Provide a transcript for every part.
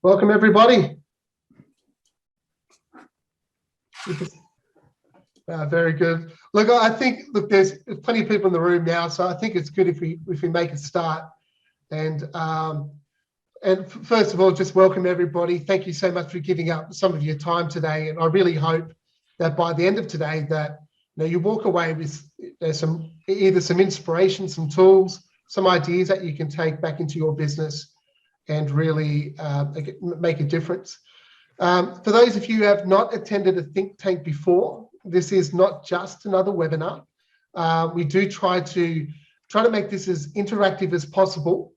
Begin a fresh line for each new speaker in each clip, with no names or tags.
Welcome, everybody. Very good. Look, I think there's plenty of people in the room now, so I think it's good if we make a start. And first of all, just welcome everybody. Thank you so much for giving up some of your time today. And I really hope that by the end of today, that you walk away with either some inspiration, some tools, some ideas that you can take back into your business and really make a difference. For those of you who have not attended a think tank before, this is not just another webinar. We do try to make this as interactive as possible.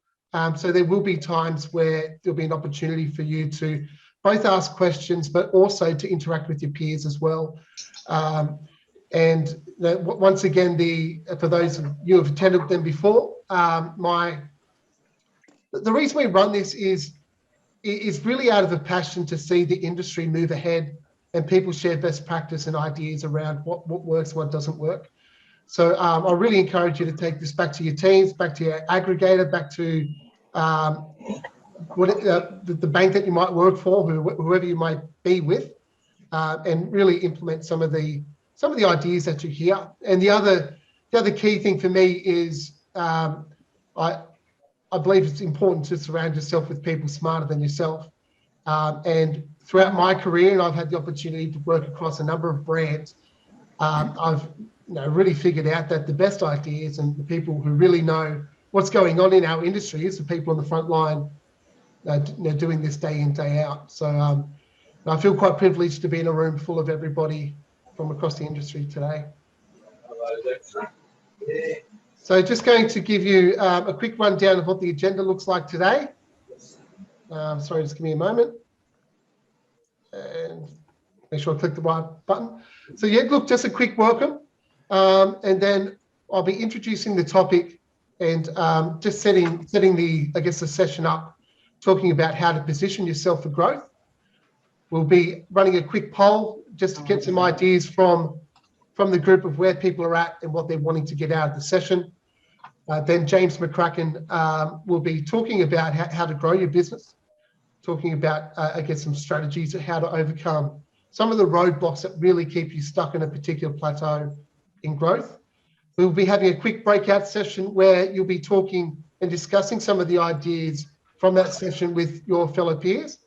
So there will be times where there'll be an opportunity for you to both ask questions, but also to interact with your peers as well. And once again, for those of you who have attended them before, the reason we run this is really out of a passion to see the industry move ahead and people share best practice and ideas around what works, what doesn't work. So I really encourage you to take this back to your teams, back to your aggregator, back to the bank that you might work for, whoever you might be with, and really implement some of the ideas that you hear. And the other key thing for me is I believe it's important to surround yourself with people smarter than yourself. And throughout my career, and I've had the opportunity to work across a number of brands, I've really figured out that the best ideas and the people who really know what's going on in our industry is the people on the front line doing this day in, day out. So I feel quite privileged to be in a room full of everybody from across the industry today. So just going to give you a quick rundown of what the agenda looks like today. Sorry, just give me a moment. And make sure I click the right button. So yeah, look, just a quick welcome. And then I'll be introducing the topic and just setting the session up, talking about how to position yourself for growth. We'll be running a quick poll just to get some ideas from the group of where people are at and what they're wanting to get out of the session. Then James McCracken will be talking about how to grow your business, talking about, some strategies of how to overcome some of the roadblocks that really keep you stuck in a particular plateau in growth. We'll be having a quick breakout session where you'll be talking and discussing some of the ideas from that session with your fellow peers,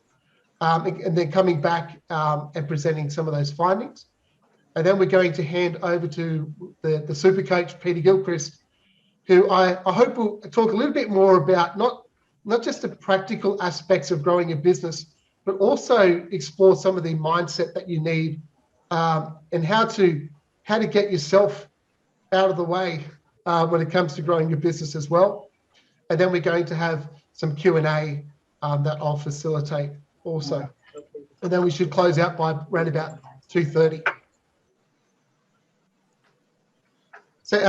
and then coming back and presenting some of those findings. And then we're going to hand over to the super coach, Peter Gilchrist, who I hope will talk a little bit more about not just the practical aspects of growing a business, but also explore some of the mindset that you need and how to get yourself out of the way when it comes to growing your business as well. And then we're going to have some Q&A that I'll facilitate also. And then we should close out by around about 2:30. So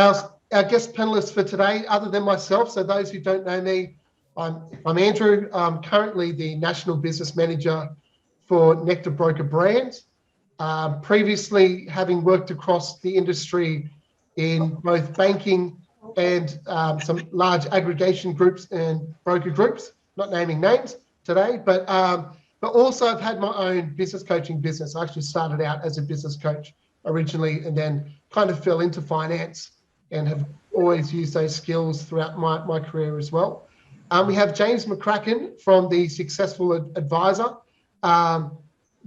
our guest panelists for today, other than myself, so those who don't know me, I'm Andrew. I'm currently the National Business Manager for Nectar Broker Brands. Previously, having worked across the industry in both banking and some large aggregation groups and broker groups, not naming names today, but also I've had my own business coaching business. I actually started out as a business coach originally and then kind of fell into finance and have always used those skills throughout my career as well. We have James McCracken from the Successful Advisor.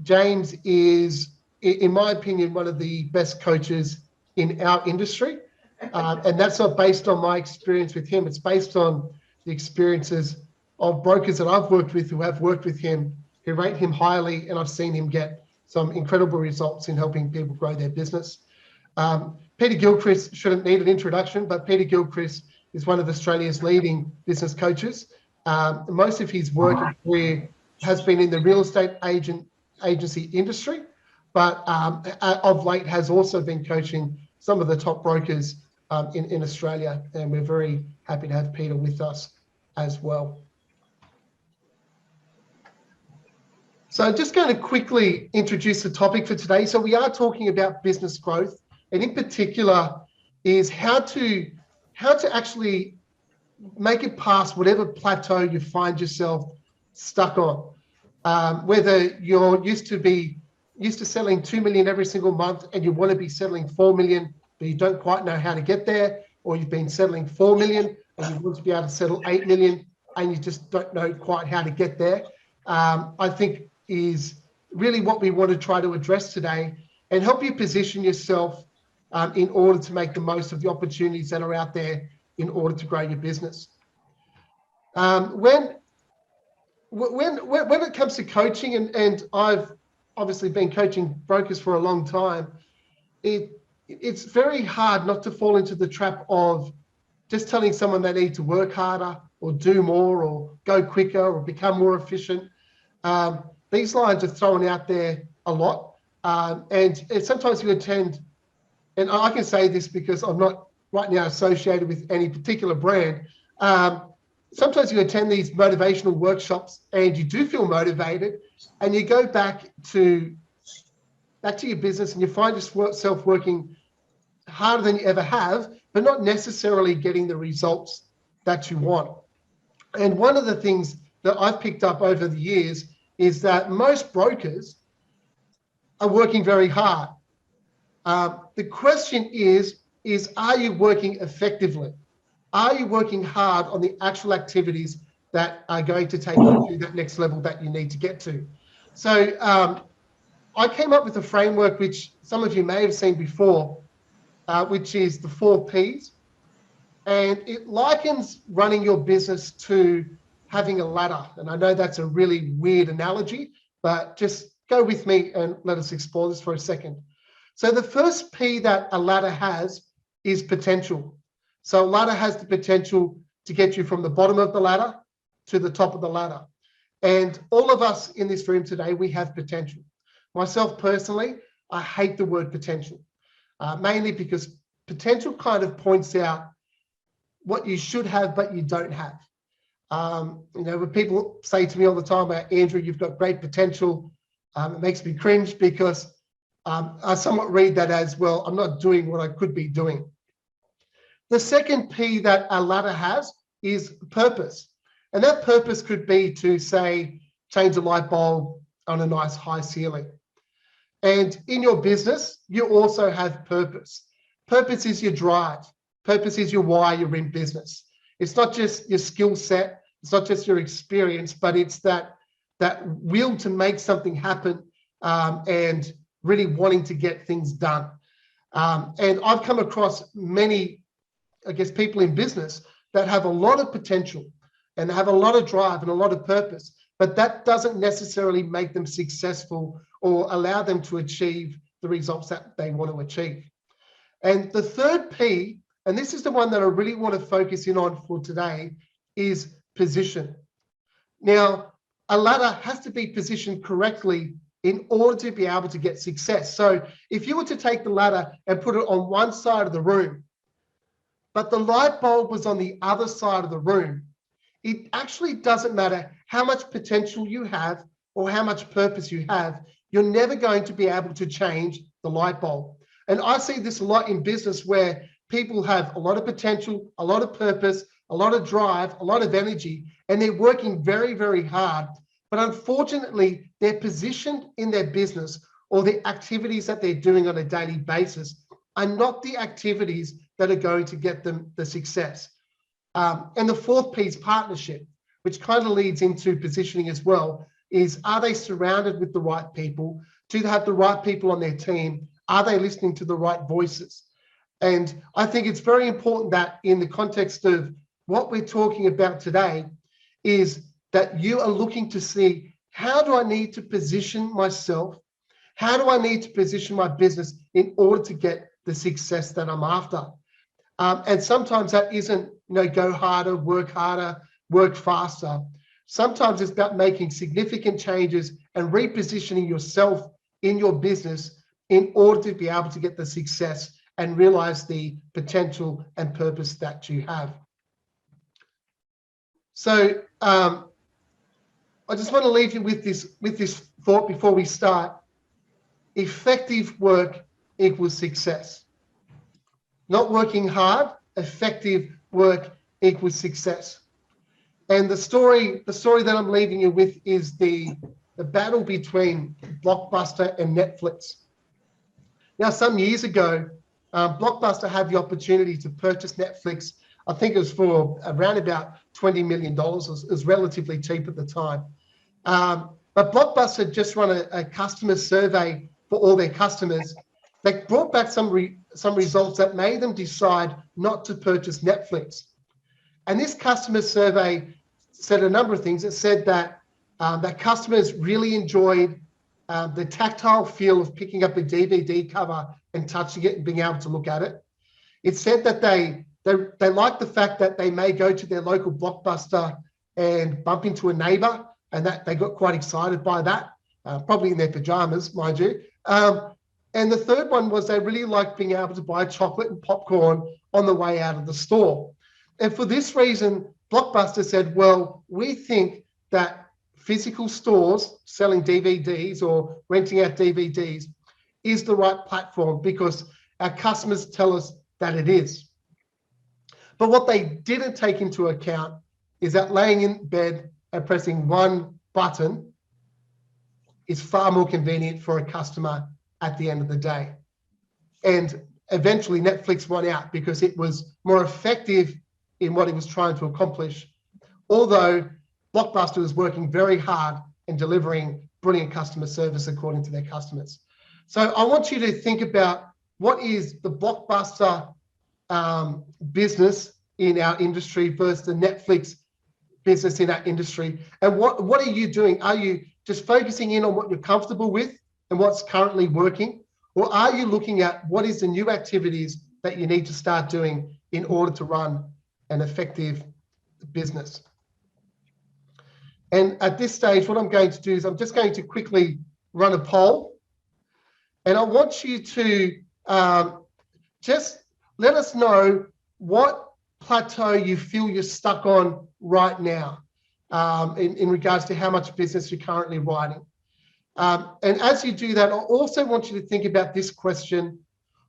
James is, in my opinion, one of the best coaches in our industry. And that's not based on my experience with him. It's based on the experiences of brokers that I've worked with who have worked with him, who rate him highly, and I've seen him get some incredible results in helping people grow their business. Peter Gilchrist shouldn't need an introduction, but Peter Gilchrist is one of Australia's leading business coaches. Most of his work and career has been in the real estate agency industry, but of late has also been coaching some of the top brokers in Australia, and we're very happy to have Peter with us as well. So I'm just going to quickly introduce the topic for today. So we are talking about business growth, and in particular is how to actually make it past whatever plateau you find yourself stuck on. Whether you're used to selling 2 million every single month and you want to be settling 4 million, but you don't quite know how to get there, or you've been settling 4 million and you want to be able to settle 8 million and you just don't know quite how to get there, I think is really what we want to try to address today and help you position yourself in order to make the most of the opportunities that are out there in order to grow your business. When it comes to coaching, and I've obviously been coaching brokers for a long time, it's very hard not to fall into the trap of just telling someone they need to work harder or do more or go quicker or become more efficient. These lines are thrown out there a lot. And sometimes you attend, and I can say this because I'm not right now associated with any particular brand. Sometimes you attend these motivational workshops and you do feel motivated, and you go back to your business and you find yourself working harder than you ever have, but not necessarily getting the results that you want. And one of the things that I've picked up over the years is that most brokers are working very hard. The question is are you working effectively? Are you working hard on the actual activities that are going to take you to that next level that you need to get to? So I came up with a framework which some of you may have seen before, which is the 4 Ps. And it likens running your business to having a ladder. And I know that's a really weird analogy, but just go with me and let us explore this for a second. So the first P that a ladder has is potential. So a ladder has the potential to get you from the bottom of the ladder to the top of the ladder. And all of us in this room today, we have potential. Myself personally, I hate the word potential, mainly because potential kind of points out what you should have, but you don't have. When people say to me all the time, Andrew, you've got great potential, it makes me cringe because I somewhat read that as, well, I'm not doing what I could be doing. The second P that a ladder has is purpose. And that purpose could be to, say, change a light bulb on a nice high ceiling. And in your business, you also have purpose. Purpose is your drive. Purpose is your why you're in business. It's not just your skill set. It's not just your experience, but it's that will to make something happen and really wanting to get things done. And I've come across many, people in business that have a lot of potential and have a lot of drive and a lot of purpose, but that doesn't necessarily make them successful or allow them to achieve the results that they want to achieve. And the third P, and this is the one that I really want to focus in on for today, is position. Now, a ladder has to be positioned correctly in order to be able to get success. So if you were to take the ladder and put it on one side of the room, but the light bulb was on the other side of the room, it actually doesn't matter how much potential you have or how much purpose you have, you're never going to be able to change the light bulb. And I see this a lot in business where people have a lot of potential, a lot of purpose, a lot of drive, a lot of energy, and they're working very, very hard. But unfortunately, they're positioned in their business or the activities that they're doing on a daily basis are not the activities that are going to get them the success. And the fourth piece, partnership, which kind of leads into positioning as well, is are they surrounded with the right people? Do they have the right people on their team? Are they listening to the right voices? And I think it's very important that in the context of what we're talking about today is that you are looking to see, how do I need to position myself? How do I need to position my business in order to get the success that I'm after? And sometimes that isn't, go harder, work faster. Sometimes it's about making significant changes and repositioning yourself in your business in order to be able to get the success and realize the potential and purpose that you have. So I just want to leave you with this thought before we start. Effective work equals success. Not working hard, effective work equals success. And the story that I'm leaving you with is the the battle between Blockbuster and Netflix. Now, some years ago, Blockbuster had the opportunity to purchase Netflix. I think it was for around about $20 million. It was relatively cheap at the time. But Blockbuster just run a customer survey for all their customers. They brought back some results that made them decide not to purchase Netflix. And this customer survey said a number of things. It said that customers really enjoyed the tactile feel of picking up a DVD cover and touching it and being able to look at it. It said that they liked the fact that they may go to their local Blockbuster and bump into a neighbor, and that they got quite excited by that, probably in their pajamas, mind you. And the third one was they really liked being able to buy chocolate and popcorn on the way out of the store. And for this reason, Blockbuster said, well, we think that physical stores selling DVDs or renting out DVDs is the right platform because our customers tell us that it is. But what they didn't take into account is that laying in bed and pressing one button is far more convenient for a customer at the end of the day. And eventually Netflix won out because it was more effective in what it was trying to accomplish, although Blockbuster was working very hard in delivering brilliant customer service according to their customers. So I want you to think about what is the Blockbuster business in our industry versus the Netflix business in our industry, and what are you doing? Are you just focusing in on what you're comfortable with and what's currently working, or are you looking at what is the new activities that you need to start doing in order to run an effective business? And at this stage, what I'm going to do is I'm just going to quickly run a poll, and I want you to just let us know what plateau you feel you're stuck on right now in regards to how much business you're currently writing. And as you do that, I also want you to think about this question: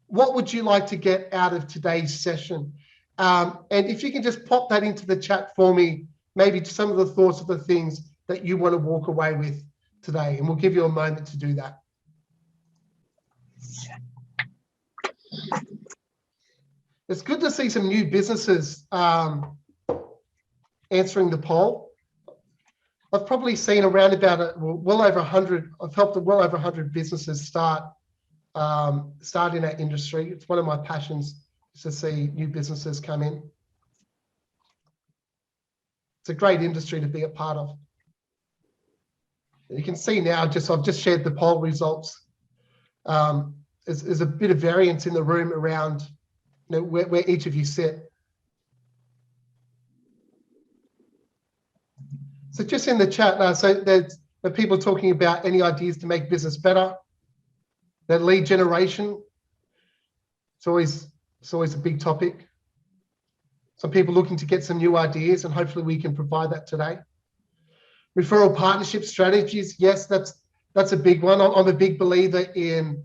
what would you like to get out of today's session? And if you can just pop that into the chat for me, maybe some of the thoughts of the things that you want to walk away with today, and we'll give you a moment to do that. It's good to see some new businesses answering the poll. I've probably seen around about well over 100. I've helped well over 100 businesses start in our industry. It's one of my passions, is to see new businesses come in. It's a great industry to be a part of. You can see now, I've just shared the poll results. There's a bit of variance in the room around where each of you sit. So just in the chat now, so there's the people talking about any ideas to make business better. That lead generation, it's always a big topic. Some people looking to get some new ideas, and hopefully we can provide that today. Referral partnership strategies, yes, that's a big one. I'm a big believer in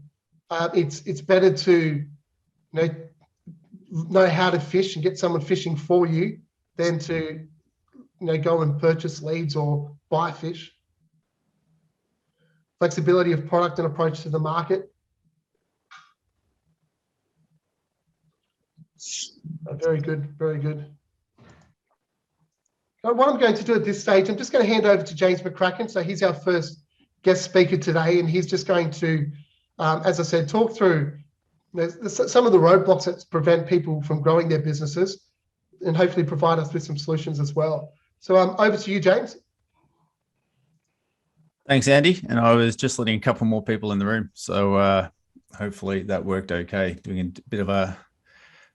it's better to know how to fish and get someone fishing for you than to go and purchase leads or buy fish. Flexibility of product and approach to the market. Very good, very good. Now, what I'm going to do at this stage, I'm just going to hand over to James McCracken. So he's our first guest speaker today, and he's just going to, as I said, talk through some of the roadblocks that prevent people from growing their businesses, and hopefully provide us with some solutions as well. So over to you, James.
Thanks, Andy. And I was just letting a couple more people in the room, so hopefully that worked okay. Doing a bit of a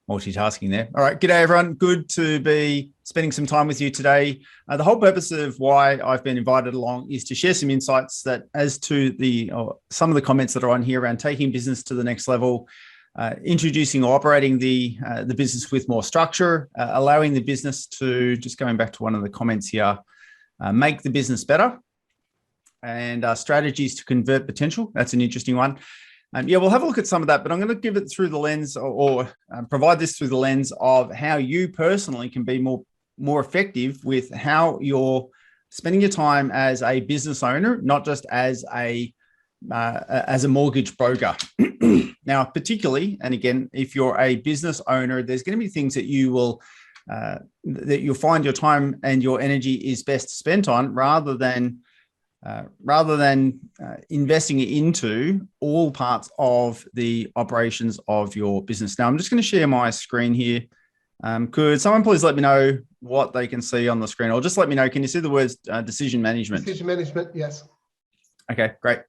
multitasking there. All right, g'day everyone. Good to be spending some time with you today. The whole purpose of why I've been invited along is to share some insights that as to some of the comments that are on here around taking business to the next level, introducing or operating the business with more structure, allowing the business to, just going back to one of the comments here, make the business better, and strategies to convert potential. That's an interesting one. Yeah, we'll have a look at some of that, but I'm going to give it through the lens or provide this through the lens of how you personally can be more effective with how you're spending your time as a business owner, not just as a mortgage broker. Now, particularly, and again, if you're a business owner, there's going to be things that you'll find your time and your energy is best spent on, rather than investing it into all parts of the operations of your business. Now, I'm just going to share my screen here. Could someone please let me know what they can see on the screen, or just let me know, can you see the words decision management?
Decision management, yes.
Okay, great.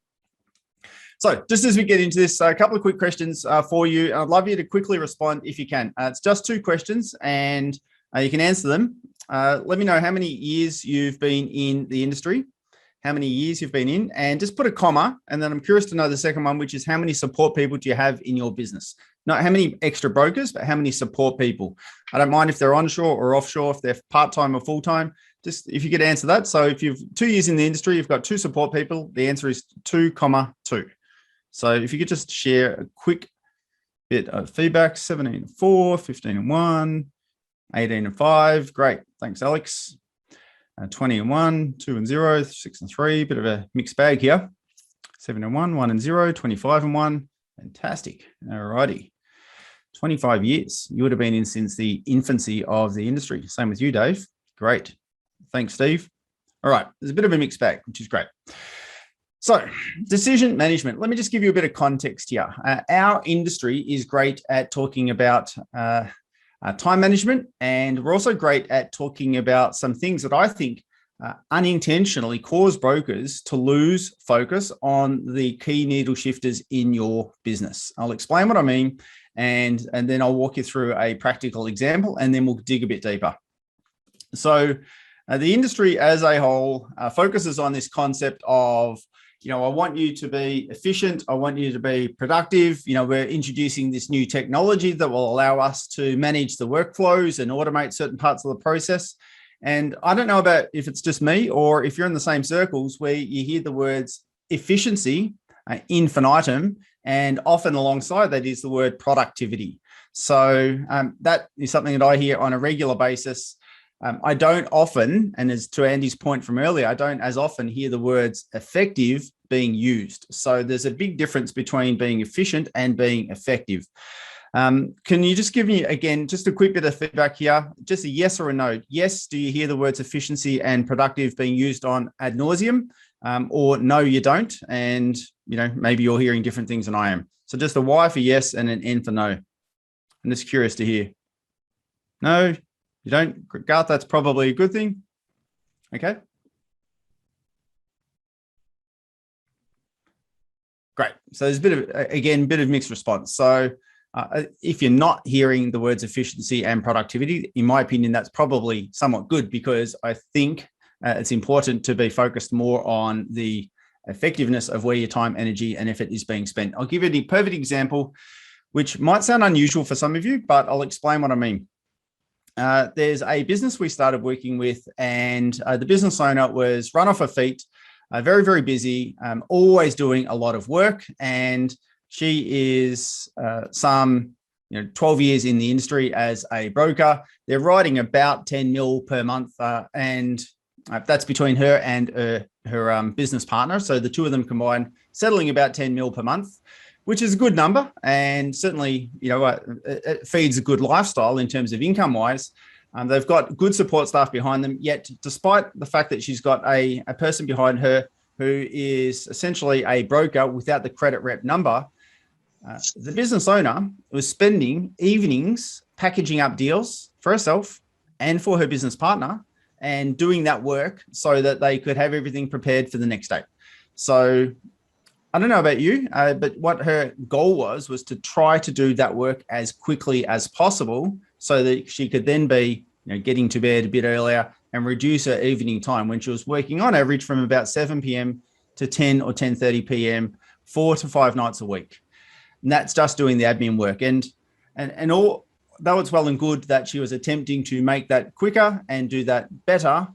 So just as we get into this, a couple of quick questions for you. I'd love you to quickly respond if you can. It's just 2 questions and you can answer them. Let me know how many years you've been in the industry, how many years you've been in, and just put a comma. And then I'm curious to know the second one, which is how many support people do you have in your business? Not how many extra brokers, but how many support people. I don't mind if they're onshore or offshore, if they're part-time or full-time, just if you could answer that. So if you've 2 years in the industry, you've got 2 support people, the answer is 2, 2. So if you could just share a quick bit of feedback, 17 and 4, 15 and 1, 18 and 5. Great. Thanks, Alex. 20 and 1, 2 and 0, 6 and 3. Bit of a mixed bag here. 7 and 1, 1 and 0, 25 and 1. Fantastic. All righty. 25 years. You would have been in since the infancy of the industry. Same with you, Dave. Great. Thanks, Steve. All right. There's a bit of a mixed bag, which is great. So decision management, let me just give you a bit of context here. Our industry is great at talking about time management, and we're also great at talking about some things that I think unintentionally cause brokers to lose focus on the key needle shifters in your business. I'll explain what I mean, and then I'll walk you through a practical example, and then we'll dig a bit deeper. So the industry as a whole focuses on this concept of, I want you to be efficient. I want you to be productive. We're introducing this new technology that will allow us to manage the workflows and automate certain parts of the process. And I don't know about if it's just me or if you're in the same circles where you hear the words efficiency, infinitum, and often alongside that is the word productivity. So that is something that I hear on a regular basis. I don't often, and as to Andy's point from earlier, I don't as often hear the words effective being used. So there's a big difference between being efficient and being effective. Can you just give me, again, just a quick bit of feedback here, just a yes or a no? Yes, do you hear the words efficiency and productive being used on ad nauseum? Or no, you don't. And, maybe you're hearing different things than I am. So just a Y for yes and an N for no. I'm just curious to hear. No, you don't? Garth, that's probably a good thing. Okay. Great. So there's a bit of mixed response. So if you're not hearing the words efficiency and productivity, in my opinion, that's probably somewhat good, because I think it's important to be focused more on the effectiveness of where your time, energy, and effort is being spent. I'll give you a perfect example, which might sound unusual for some of you, but I'll explain what I mean. There's a business we started working with, and the business owner was run off her feet, very, very busy, always doing a lot of work. And she is some 12 years in the industry as a broker. They're writing about 10 mil per month, and that's between her and her business partner. So the two of them combined, settling about 10 mil per month, which is a good number. And certainly, it feeds a good lifestyle in terms of income wise. They've got good support staff behind them. Yet, despite the fact that she's got a person behind her who is essentially a broker without the credit rep number, the business owner was spending evenings packaging up deals for herself and for her business partner, and doing that work so that they could have everything prepared for the next day. So I don't know about you, but what her goal was to try to do that work as quickly as possible so that she could then be getting to bed a bit earlier and reduce her evening time when she was working on average from about 7 p.m. to 10 or 10:30 p.m. 4 to 5 nights a week. And that's just doing the admin work. And all, though it's well and good that she was attempting to make that quicker and do that better,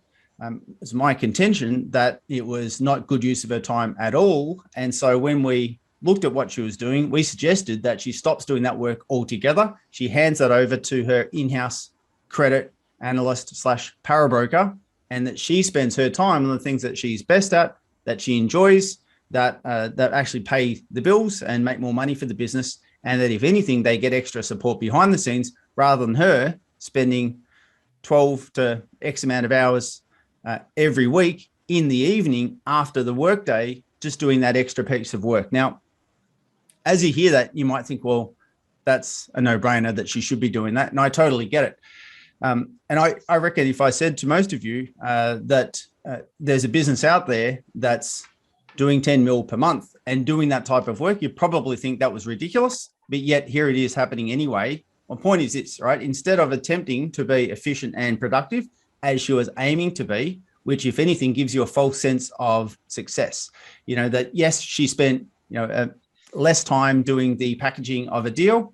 it's my contention that it was not good use of her time at all. And so when we looked at what she was doing, we suggested that she stops doing that work altogether. She hands that over to her in-house credit analyst / para broker, and that she spends her time on the things that she's best at, that she enjoys, that actually pay the bills and make more money for the business. And that if anything, they get extra support behind the scenes rather than her spending 12 to X amount of hours every week in the evening after the workday, just doing that extra piece of work. Now, as you hear that, you might think, well, that's a no-brainer that she should be doing that. And I totally get it. And I reckon if I said to most of you that there's a business out there that's doing 10 mil per month and doing that type of work, you probably think that was ridiculous, but yet here it is happening anyway. My point is this, right? Instead of attempting to be efficient and productive as she was aiming to be, which if anything gives you a false sense of success, that yes, she spent, less time doing the packaging of a deal.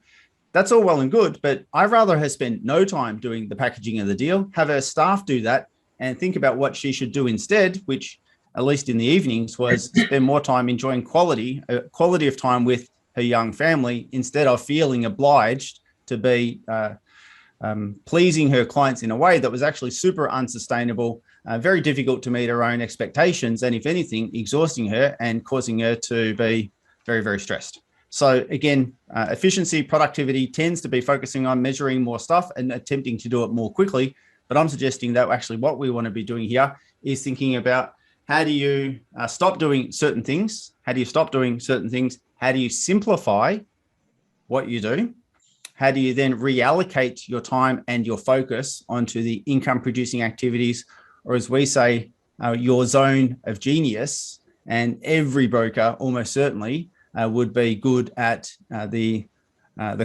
That's all well and good, but I'd rather her spend no time doing the packaging of the deal, have her staff do that, and think about what she should do instead, which at least in the evenings was spend more time enjoying quality of time with her young family instead of feeling obliged to be pleasing her clients in a way that was actually super unsustainable, very difficult to meet her own expectations, and if anything, exhausting her and causing her to be very, very stressed. So again, efficiency, productivity tends to be focusing on measuring more stuff and attempting to do it more quickly. But I'm suggesting that actually what we want to be doing here is thinking about how do you stop doing certain things? How do you stop doing certain things? How do you simplify what you do? How do you then reallocate your time and your focus onto the income producing activities, or as we say, your zone of genius? And every broker almost certainly would be good at the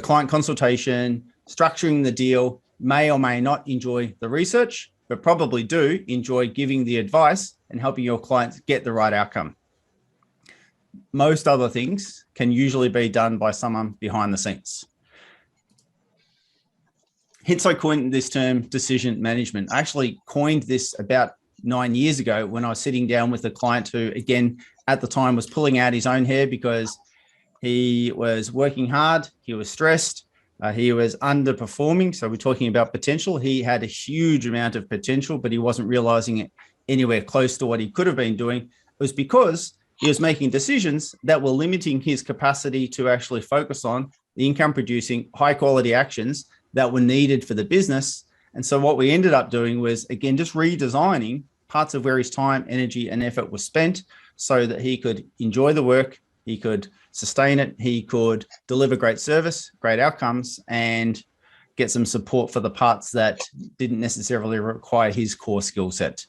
client consultation, structuring the deal, may or may not enjoy the research, but probably do enjoy giving the advice and helping your clients get the right outcome. Most other things can usually be done by someone behind the scenes. Hence, I coined this term decision management. I actually coined this about 9 years ago when I was sitting down with a client who, again, at the time was pulling out his own hair because he was working hard, he was stressed, he was underperforming. So we're talking about potential. He had a huge amount of potential, but he wasn't realizing it anywhere close to what he could have been doing. It was because he was making decisions that were limiting his capacity to actually focus on the income producing high quality actions that were needed for the business. And so what we ended up doing was, again, just redesigning parts of where his time, energy, and effort was spent so that he could enjoy the work, he could sustain it, he could deliver great service, great outcomes, and get some support for the parts that didn't necessarily require his core skill set.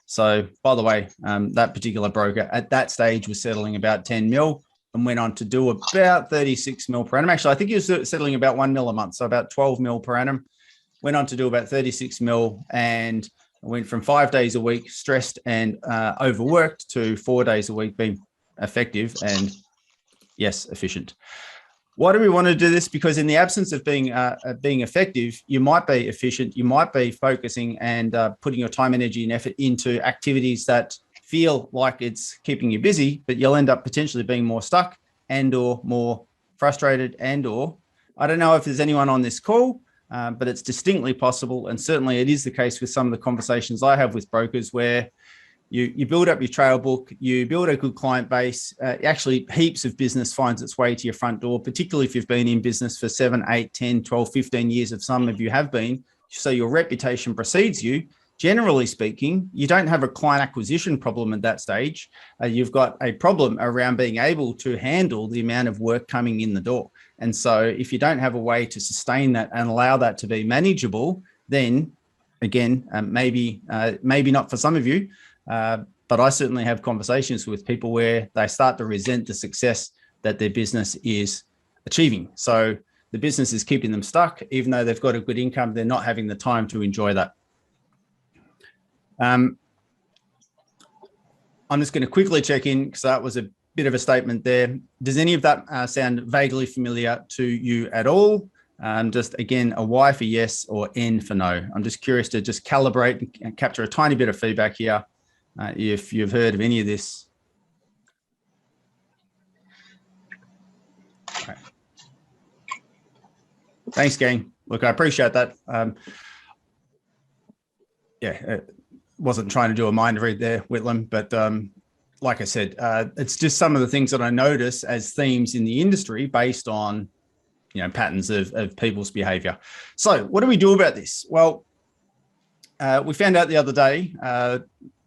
So, by the way, that particular broker at that stage was settling about 10 mil and went on to do about 36 mil per annum. Actually, I think he was settling about 1 mil a month, so about 12 mil per annum. Went on to do about 36 mil and went from 5 days a week stressed and overworked to 4 days a week being effective and, yes, efficient. Why do we want to do this? Because in the absence of being effective, you might be efficient, you might be focusing and putting your time, energy, and effort into activities that feel like it's keeping you busy, but you'll end up potentially being more stuck and or more frustrated and or, I don't know if there's anyone on this call, but it's distinctly possible. And certainly it is the case with some of the conversations I have with brokers where you build up your trail book, you build a good client base, actually heaps of business finds its way to your front door, particularly if you've been in business for 7, 8, 10, 12, 15 years, if some of you have been. So your reputation precedes you. Generally speaking, you don't have a client acquisition problem at that stage. You've got a problem around being able to handle the amount of work coming in the door. And so if you don't have a way to sustain that and allow that to be manageable, then again, maybe not for some of you, but I certainly have conversations with people where they start to resent the success that their business is achieving. So the business is keeping them stuck, even though they've got a good income, they're not having the time to enjoy that. I'm just going to quickly check in because that was a bit of a statement there. Does any of that sound vaguely familiar to you at all? Just again, a Y for yes or N for no. I'm just curious to just calibrate and capture a tiny bit of feedback here. If you've heard of any of this. Okay. Thanks, gang. Look, I appreciate that. wasn't trying to do a mind read there, Whitlam, but like I said, it's just some of the things that I notice as themes in the industry based on, patterns of people's behavior. So what do we do about this? Well, we found out the other day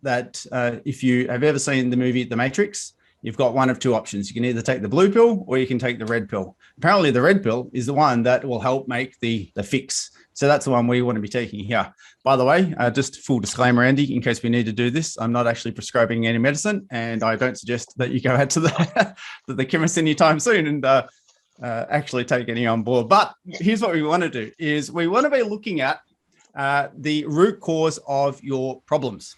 that if you have ever seen the movie The Matrix, you've got one of two options. You can either take the blue pill or you can take the red pill. Apparently the red pill is the one that will help make the fix. So that's the one we want to be taking here. By the way, just full disclaimer, Andy, in case we need to do this, I'm not actually prescribing any medicine, and I don't suggest that you go out to the chemist anytime soon and actually take any on board. But here's what we want to do is we want to be looking at the root cause of your problems.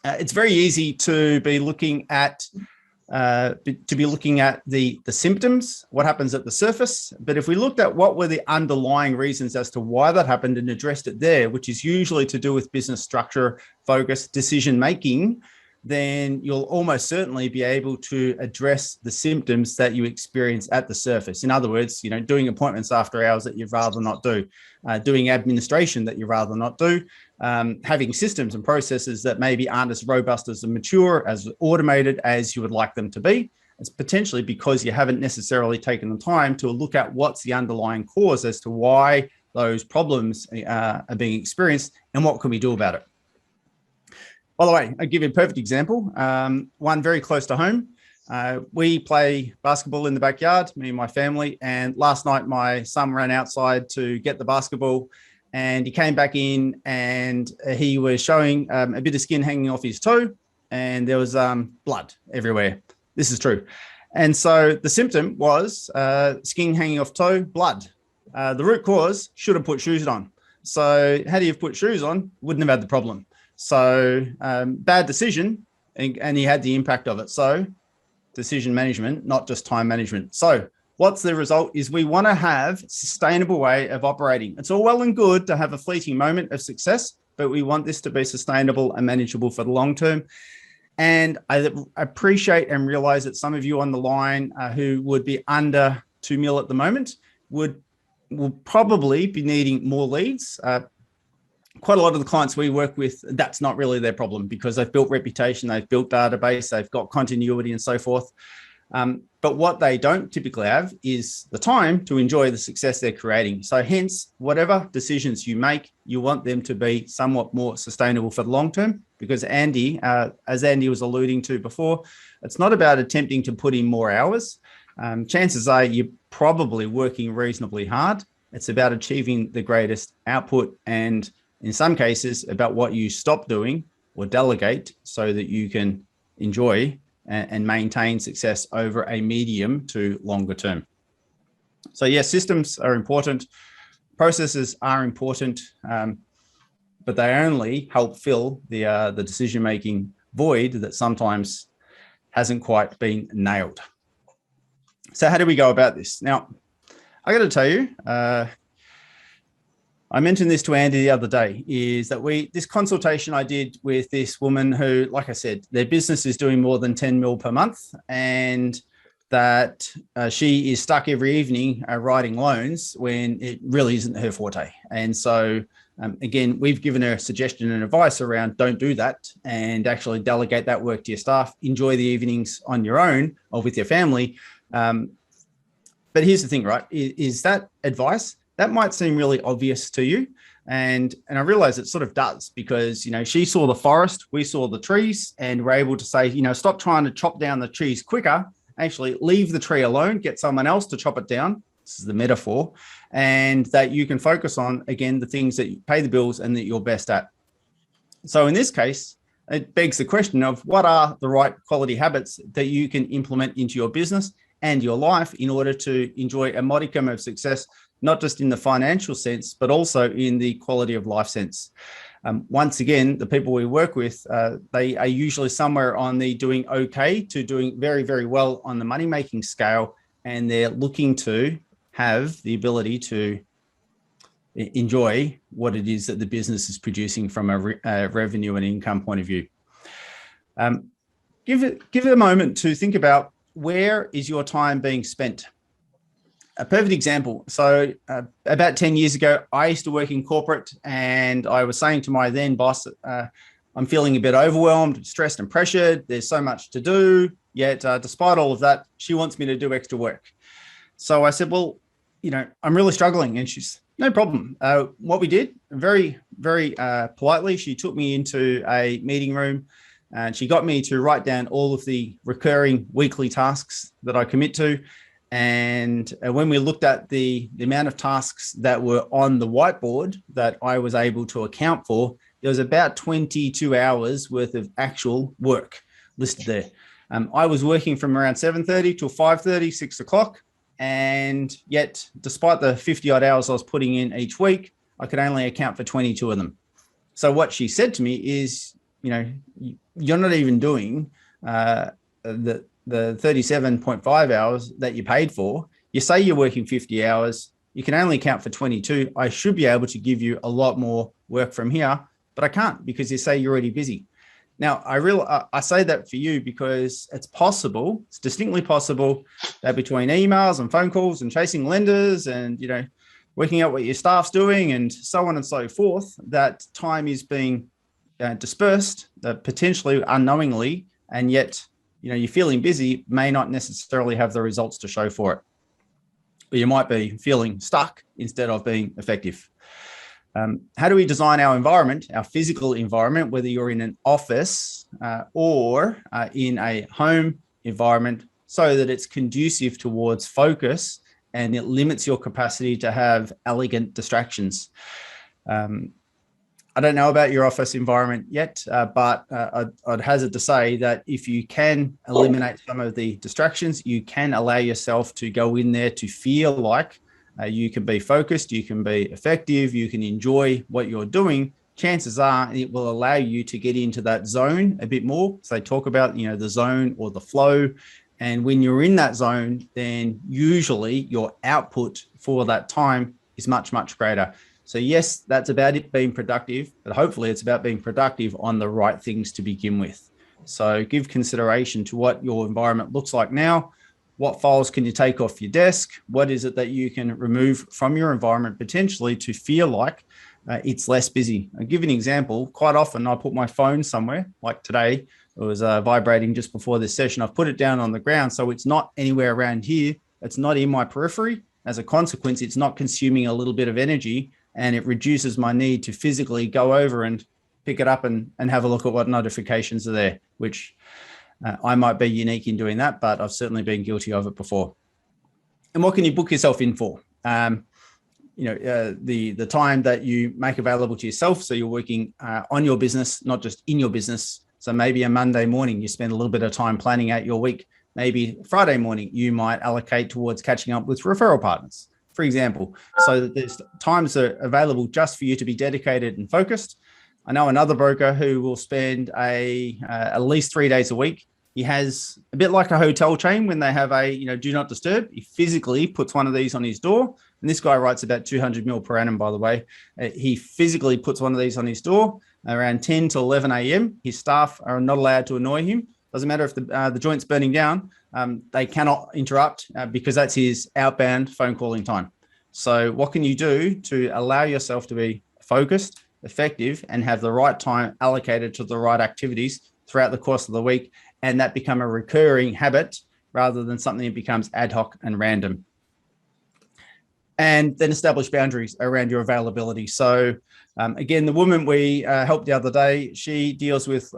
It's very easy to be looking at the symptoms, what happens at the surface. But if we looked at what were the underlying reasons as to why that happened and addressed it there, which is usually to do with business structure, focus, decision making, then you'll almost certainly be able to address the symptoms that you experience at the surface. In other words, doing appointments after hours that you'd rather not do, doing administration that you'd rather not do, having systems and processes that maybe aren't as robust, as mature, as automated as you would like them to be. It's potentially because you haven't necessarily taken the time to look at what's the underlying cause as to why those problems are being experienced and what can we do about it. By the way, I'll give you a perfect example. One very close to home. We play basketball in the backyard, me and my family. And last night, my son ran outside to get the basketball and he came back in and he was showing a bit of skin hanging off his toe and there was blood everywhere. This is true. And so the symptom was skin hanging off toe, blood. The root cause, should have put shoes on. So had he have put shoes on, wouldn't have had the problem. So bad decision, and he had the impact of it. So decision management, not just time management. So what's the result is we want to have a sustainable way of operating. It's all well and good to have a fleeting moment of success, but we want this to be sustainable and manageable for the long term. And I appreciate and realize that some of you on the line who would be under 2 mil at the moment will probably be needing more leads. Quite a lot of the clients we work with, that's not really their problem because they've built reputation, they've built database, they've got continuity and so forth. But what they don't typically have is the time to enjoy the success they're creating. So hence, whatever decisions you make, you want them to be somewhat more sustainable for the long term because Andy, as Andy was alluding to before, it's not about attempting to put in more hours. Chances are you're probably working reasonably hard. It's about achieving the greatest output and in some cases about what you stop doing or delegate so that you can enjoy and maintain success over a medium to longer term. So yes, systems are important. Processes are important, but they only help fill the decision-making void that sometimes hasn't quite been nailed. So how do we go about this? Now, I got to tell you, I mentioned this to Andy the other day, is that this consultation I did with this woman who, like I said, their business is doing more than 10 mil per month and that she is stuck every evening writing loans when it really isn't her forte. And so, again, we've given her suggestion and advice around don't do that and actually delegate that work to your staff. Enjoy the evenings on your own or with your family. But here's the thing, right, is that advice, that might seem really obvious to you. And I realize it sort of does because, she saw the forest, we saw the trees, and we're able to say, stop trying to chop down the trees quicker, actually leave the tree alone, get someone else to chop it down. This is the metaphor. And that you can focus on, again, the things that you pay the bills and that you're best at. So in this case, it begs the question of what are the right quality habits that you can implement into your business and your life in order to enjoy a modicum of success, not just in the financial sense, but also in the quality of life sense. Once again, the people we work with, they are usually somewhere on the doing okay to doing very, very well on the money-making scale, and they're looking to have the ability to enjoy what it is that the business is producing from a revenue and income point of view. Give it a moment to think about where is your time being spent. A perfect example. So about 10 years ago, I used to work in corporate and I was saying to my then boss, I'm feeling a bit overwhelmed, stressed and pressured. There's so much to do. Yet, despite all of that, she wants me to do extra work. So I said, well, I'm really struggling. And she's, no problem. What we did, very, very politely, she took me into a meeting room and she got me to write down all of the recurring weekly tasks that I commit to. And when we looked at the amount of tasks that were on the whiteboard that I was able to account for, there was about 22 hours worth of actual work listed there. I was working from around 7:30 till 5:30, 6 o'clock. And yet, despite the 50 odd hours I was putting in each week, I could only account for 22 of them. So what she said to me is, you're not even doing the 37.5 hours that you paid for. You say you're working 50 hours. You can only account for 22. I should be able to give you a lot more work from here, but I can't because you say you're already busy. Now, I say that for you because it's possible, it's distinctly possible that between emails and phone calls and chasing lenders and, working out what your staff's doing and so on and so forth, that time is being dispersed, potentially unknowingly, and yet, you're feeling busy may not necessarily have the results to show for it. But you might be feeling stuck instead of being effective. How do we design our environment, our physical environment, whether you're in an office or in a home environment, so that it's conducive towards focus and it limits your capacity to have elegant distractions? I don't know about your office environment yet, but I'd hazard to say that if you can eliminate some of the distractions, you can allow yourself to go in there to feel like you can be focused, you can be effective, you can enjoy what you're doing. Chances are it will allow you to get into that zone a bit more. So they talk about, the zone or the flow. And when you're in that zone, then usually your output for that time is much, much greater. So yes, that's about it being productive, but hopefully it's about being productive on the right things to begin with. So give consideration to what your environment looks like now. What files can you take off your desk? What is it that you can remove from your environment potentially to feel like it's less busy? I'll give you an example. Quite often I put my phone somewhere, like today, it was vibrating just before this session. I've put it down on the ground, so it's not anywhere around here. It's not in my periphery. As a consequence, it's not consuming a little bit of energy, and it reduces my need to physically go over and pick it up and have a look at what notifications are there, which I might be unique in doing that, but I've certainly been guilty of it before. And what can you book yourself in for? The time that you make available to yourself. So you're working on your business, not just in your business. So maybe a Monday morning, you spend a little bit of time planning out your week. Maybe Friday morning, you might allocate towards catching up with referral partners, for example, so that there's times that are available just for you to be dedicated and focused. I know another broker who will spend at least 3 days a week. He has a bit like a hotel chain when they have a, do not disturb. He physically puts one of these on his door. And this guy writes about 200 mil per annum, by the way. He physically puts one of these on his door around 10 to 11 a.m. His staff are not allowed to annoy him. Doesn't matter if the joint's burning down. They cannot interrupt because that's his outbound phone calling time. So what can you do to allow yourself to be focused, effective, and have the right time allocated to the right activities throughout the course of the week, and that become a recurring habit rather than something that becomes ad hoc and random? And then establish boundaries around your availability. So again, the woman we helped the other day, she deals with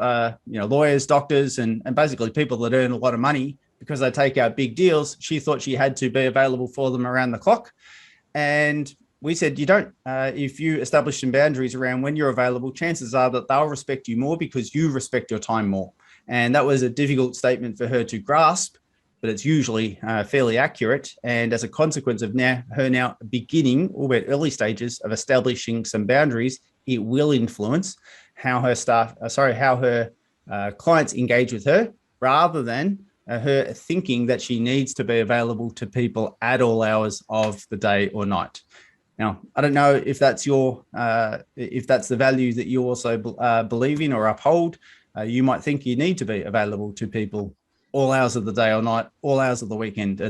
lawyers, doctors, and basically people that earn a lot of money because they take out big deals. She thought she had to be available for them around the clock. And we said, you don't. If you establish some boundaries around when you're available, chances are that they'll respect you more because you respect your time more. And that was a difficult statement for her to grasp, but it's usually fairly accurate. And as a consequence of her now beginning, albeit early stages, of establishing some boundaries, it will influence how her clients engage with her, rather than her thinking that she needs to be available to people at all hours of the day or night. Now, I don't know if that's if that's the value that you also believe in or uphold. You might think you need to be available to people all hours of the day or night, all hours of the weekend.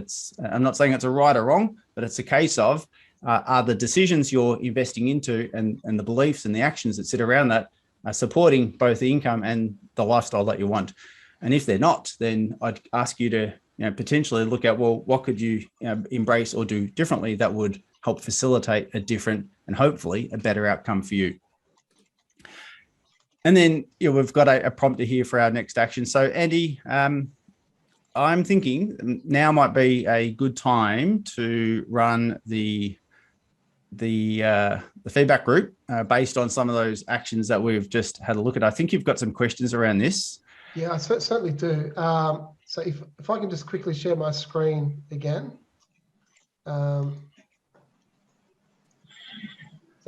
I'm not saying it's a right or wrong, but it's a case of are the decisions you're investing into and the beliefs and the actions that sit around that, supporting both the income and the lifestyle that you want. And if they're not, then I'd ask you to potentially look at, well, what could you embrace or do differently that would help facilitate a different and hopefully a better outcome for you. And then we've got a prompter here for our next action. So Andy, I'm thinking now might be a good time to run the feedback group based on some of those actions that we've just had a look at. I think you've got some questions around this.
Yeah, I certainly do. So if I can just quickly share my screen again. So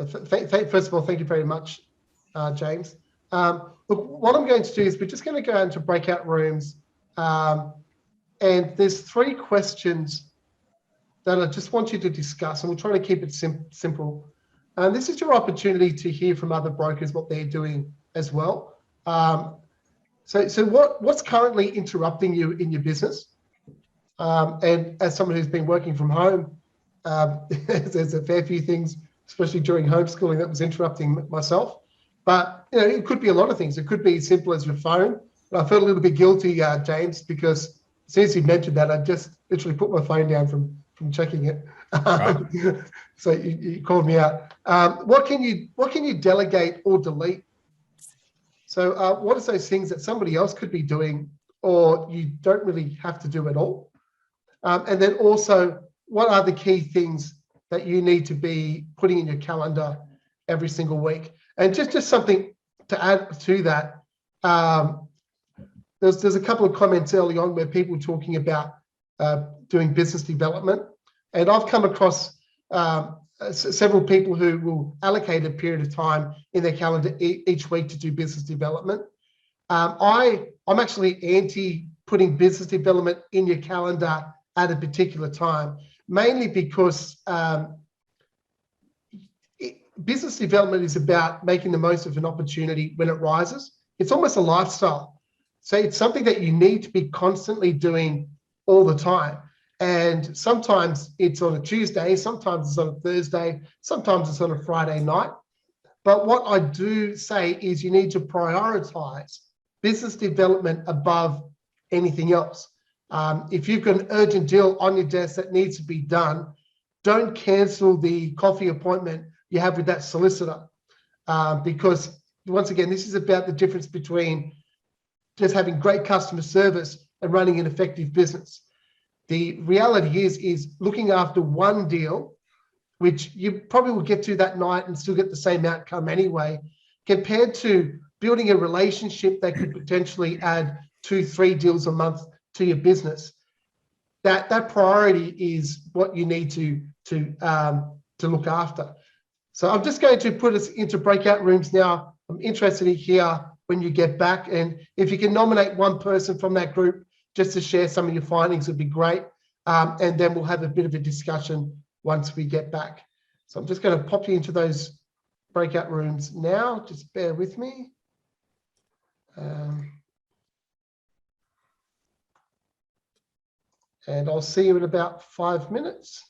first of all, thank you very much, James. Look, what I'm going to do is we're just going to go into breakout rooms, and there's 3 questions that I just want you to discuss, and we'll try to keep it simple. And this is your opportunity to hear from other brokers what they're doing as well. So what's currently interrupting you in your business? And as someone who's been working from home, there's a fair few things, especially during homeschooling, that was interrupting myself. But it could be a lot of things. It could be as simple as your phone. And I felt a little bit guilty, James, because as soon as you mentioned that, I just literally put my phone down from checking it.
Right.
So you called me out. What can you delegate or delete? So what are those things that somebody else could be doing or you don't really have to do at all? And then also, what are the key things that you need to be putting in your calendar every single week? And just something to add to that, there's a couple of comments early on where people were talking about doing business development. And I've come across several people who will allocate a period of time in their calendar each week to do business development. I'm actually anti putting business development in your calendar at a particular time, mainly because business development is about making the most of an opportunity when it rises. It's almost a lifestyle. So it's something that you need to be constantly doing all the time. And sometimes it's on a Tuesday, sometimes it's on a Thursday, sometimes it's on a Friday night. But what I do say is you need to prioritize business development above anything else. If you've got an urgent deal on your desk that needs to be done, don't cancel the coffee appointment you have with that solicitor. Because once again, this is about the difference between just having great customer service and running an effective business. The reality is looking after one deal, which you probably will get to that night and still get the same outcome anyway, compared to building a relationship that could potentially add 2-3 deals a month to your business. That priority is what you need to look after. So I'm just going to put us into breakout rooms now. I'm interested to hear when you get back, and if you can nominate one person from that group just to share some of your findings, would be great. And then we'll have a bit of a discussion once we get back. So I'm just going to pop you into those breakout rooms now. Just bear with me. And I'll see you in about 5 minutes.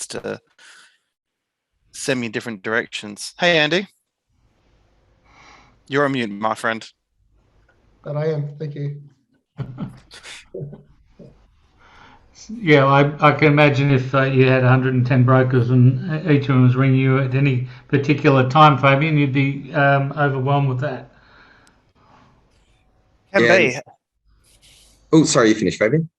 To send me in different directions. Hey, Andy. You're on mute, my friend.
But I am. Thank you.
Yeah, I can imagine if you had 110 brokers and each of them was ringing you at any particular time, Fabian, you'd be overwhelmed with that.
Can be.
Oh, sorry, you finished, Fabian?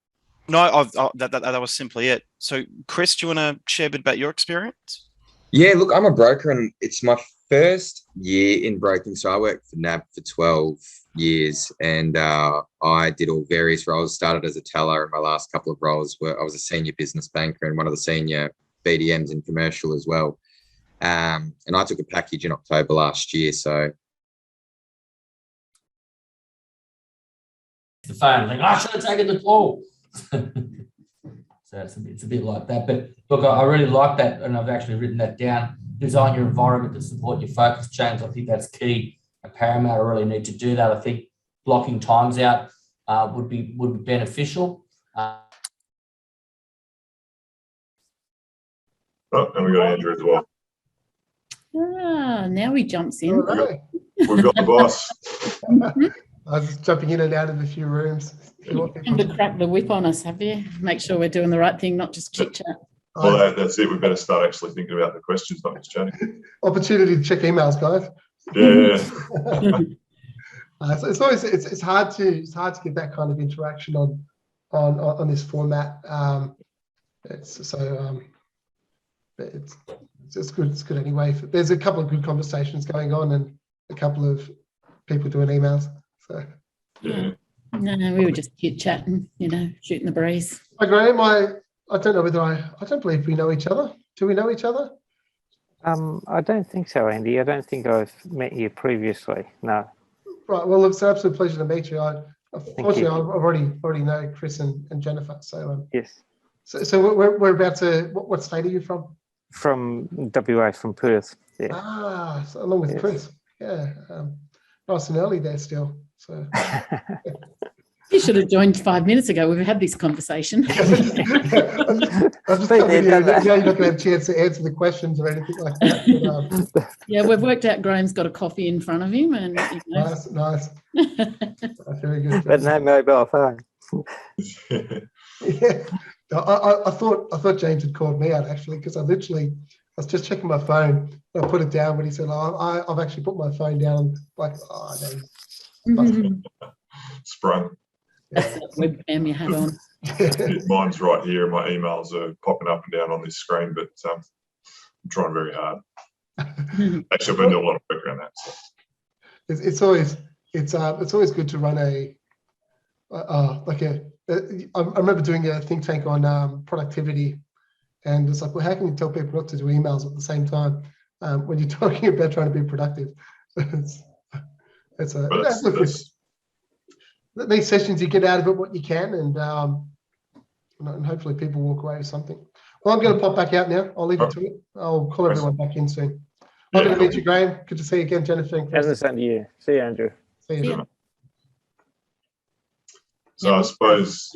No, that was simply it. So, Chris, do you want to share a bit about your experience?
Yeah, look, I'm a broker and it's my first year in broking. So I worked for NAB for 12 years and I did all various roles. Started as a teller, and my last couple of roles were I was a senior business banker and one of the senior BDMs in commercial as well. And I took a package in October last year. So
the phone, like, I should have taken the call. So it's a bit like that. But look, I really like that, and I've actually written that down. Design your environment to support your focus, James. I think that's key and paramount. I really need to do that. I think blocking times out would be beneficial.
Oh, and we got Andrew as well.
Ah, now he jumps
All
in.
right.
We've got the boss.
I was just jumping in and out of a few rooms. See what people
And to
do.
crack the whip on us, have you? Make sure we're doing the right thing, not just chit chat.
Well, that's it. We better start actually thinking about the questions, not just chatting.
Opportunity to check emails, guys.
Yeah.
So it's always it's hard to get that kind of interaction on this format. It's good. It's good anyway. There's a couple of good conversations going on and a couple of people doing emails. So
Yeah.
No, we were just chit chatting, shooting the breeze.
hi Graham, I don't know whether I don't believe we know each other. Do we know each other?
I don't think so, Andy. I don't think I've met you previously. No.
Right. Well, it's an absolute pleasure to meet you. Unfortunately,
you.
I already know Chris and Jennifer. So
Yes.
So we're about to. What state are you from?
From WA, from Perth. Yeah.
Ah, so along with
Yes.
Chris. Yeah. Nice and early there still. So
You should have joined 5 minutes ago. We've had this conversation.
I just
Been
coming
there,
here,
done that.
now you're not going to have a chance to answer the questions or anything like that. But,
Yeah, we've worked out Graham's got a coffee in front of him, and
nice. Very good.
But no mobile phone.
Yeah. I thought James had called me out actually because I was just checking my phone and I put it down when he said, I've actually put my phone down. Like, no.
Sprung.
that's that webcam you had on.
Mine's right here, and my emails are popping up and down on this screen, but I'm trying very hard. Actually, I've been doing a lot of work around that. So.
It's always good to run I remember doing a think tank on productivity, and it's like, well, how can you tell people not to do emails at the same time when you're talking about trying to be productive? These sessions, you get out of it what you can, and hopefully people walk away with something. Well, I'm going to pop back out now. I'll leave it to it. I'll call everyone back in soon. I'm going to meet you, Graham. Good to see you again, Jennifer. And Chris.
As the same to you. See you, Andrew.
See you.
So I suppose.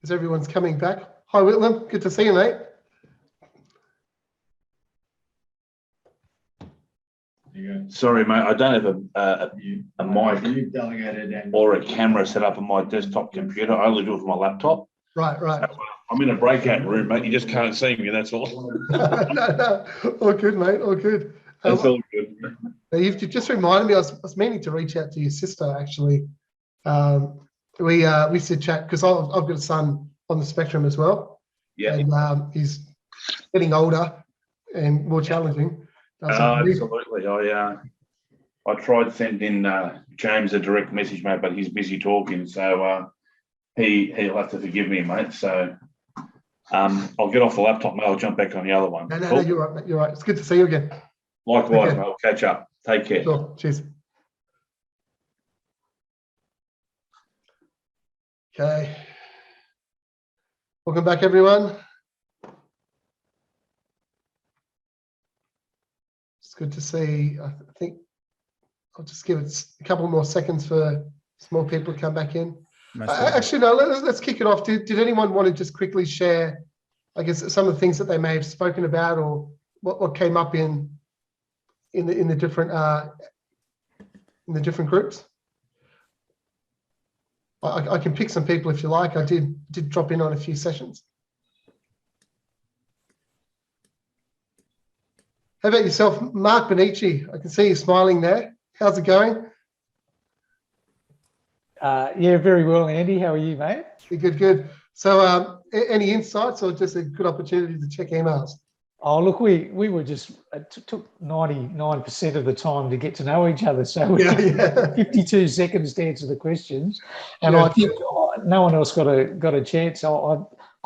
As everyone's coming back. Hi, Whitlam. Good to see you, mate.
Sorry, mate, I don't have a mic or a camera set up on my desktop computer. I only do it from my laptop.
Right.
I'm in a breakout room, mate. You just can't see me, that's all.
No. All good, mate. All good.
That's all good.
You've just reminded me, I was meaning to reach out to your sister, actually. We used to chat, because I've got a son on the spectrum as well.
Yeah.
And he's getting older and more challenging.
Absolutely. I tried sending James a direct message, mate, but he's busy talking, so he'll have to forgive me, mate. So I'll get off the laptop, mate. I'll jump back on the other one.
No, you're right, mate. You're right. It's good to see you again.
Likewise, mate. We'll catch up. Take care.
Sure. Cheers. Okay. Welcome back, everyone. It's good to see. I think I'll just give it a couple more seconds for some more people to come back in. Actually, no, let's kick it off. Did anyone want to just quickly share, I guess, some of the things that they may have spoken about, or what came up in the different groups? I can pick some people if you like. I did drop in on a few sessions. How about yourself, Mark Benici? I can see you smiling there. How's it going?
Yeah, very well, Andy. How are you, mate?
Good. So any insights or just a good opportunity to check emails?
Oh, look, we were just, it took 99% of the time to get to know each other. So we took 52 seconds to answer the questions. And I think no one else got a chance. I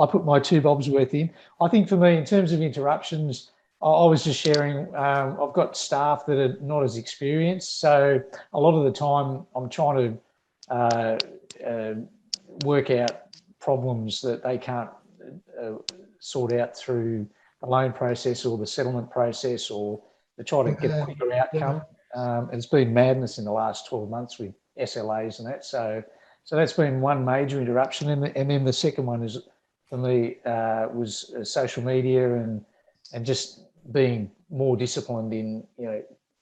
put my 2 bobs worth in. I think for me, in terms of interruptions, I was just sharing, I've got staff that are not as experienced. So a lot of the time I'm trying to work out problems that they can't sort out through the loan process or the settlement process or to try to get a quicker outcome. It's been madness in the last 12 months with SLAs and that. So that's been one major interruption. And then the second one is, for me, was social media and just being more disciplined in,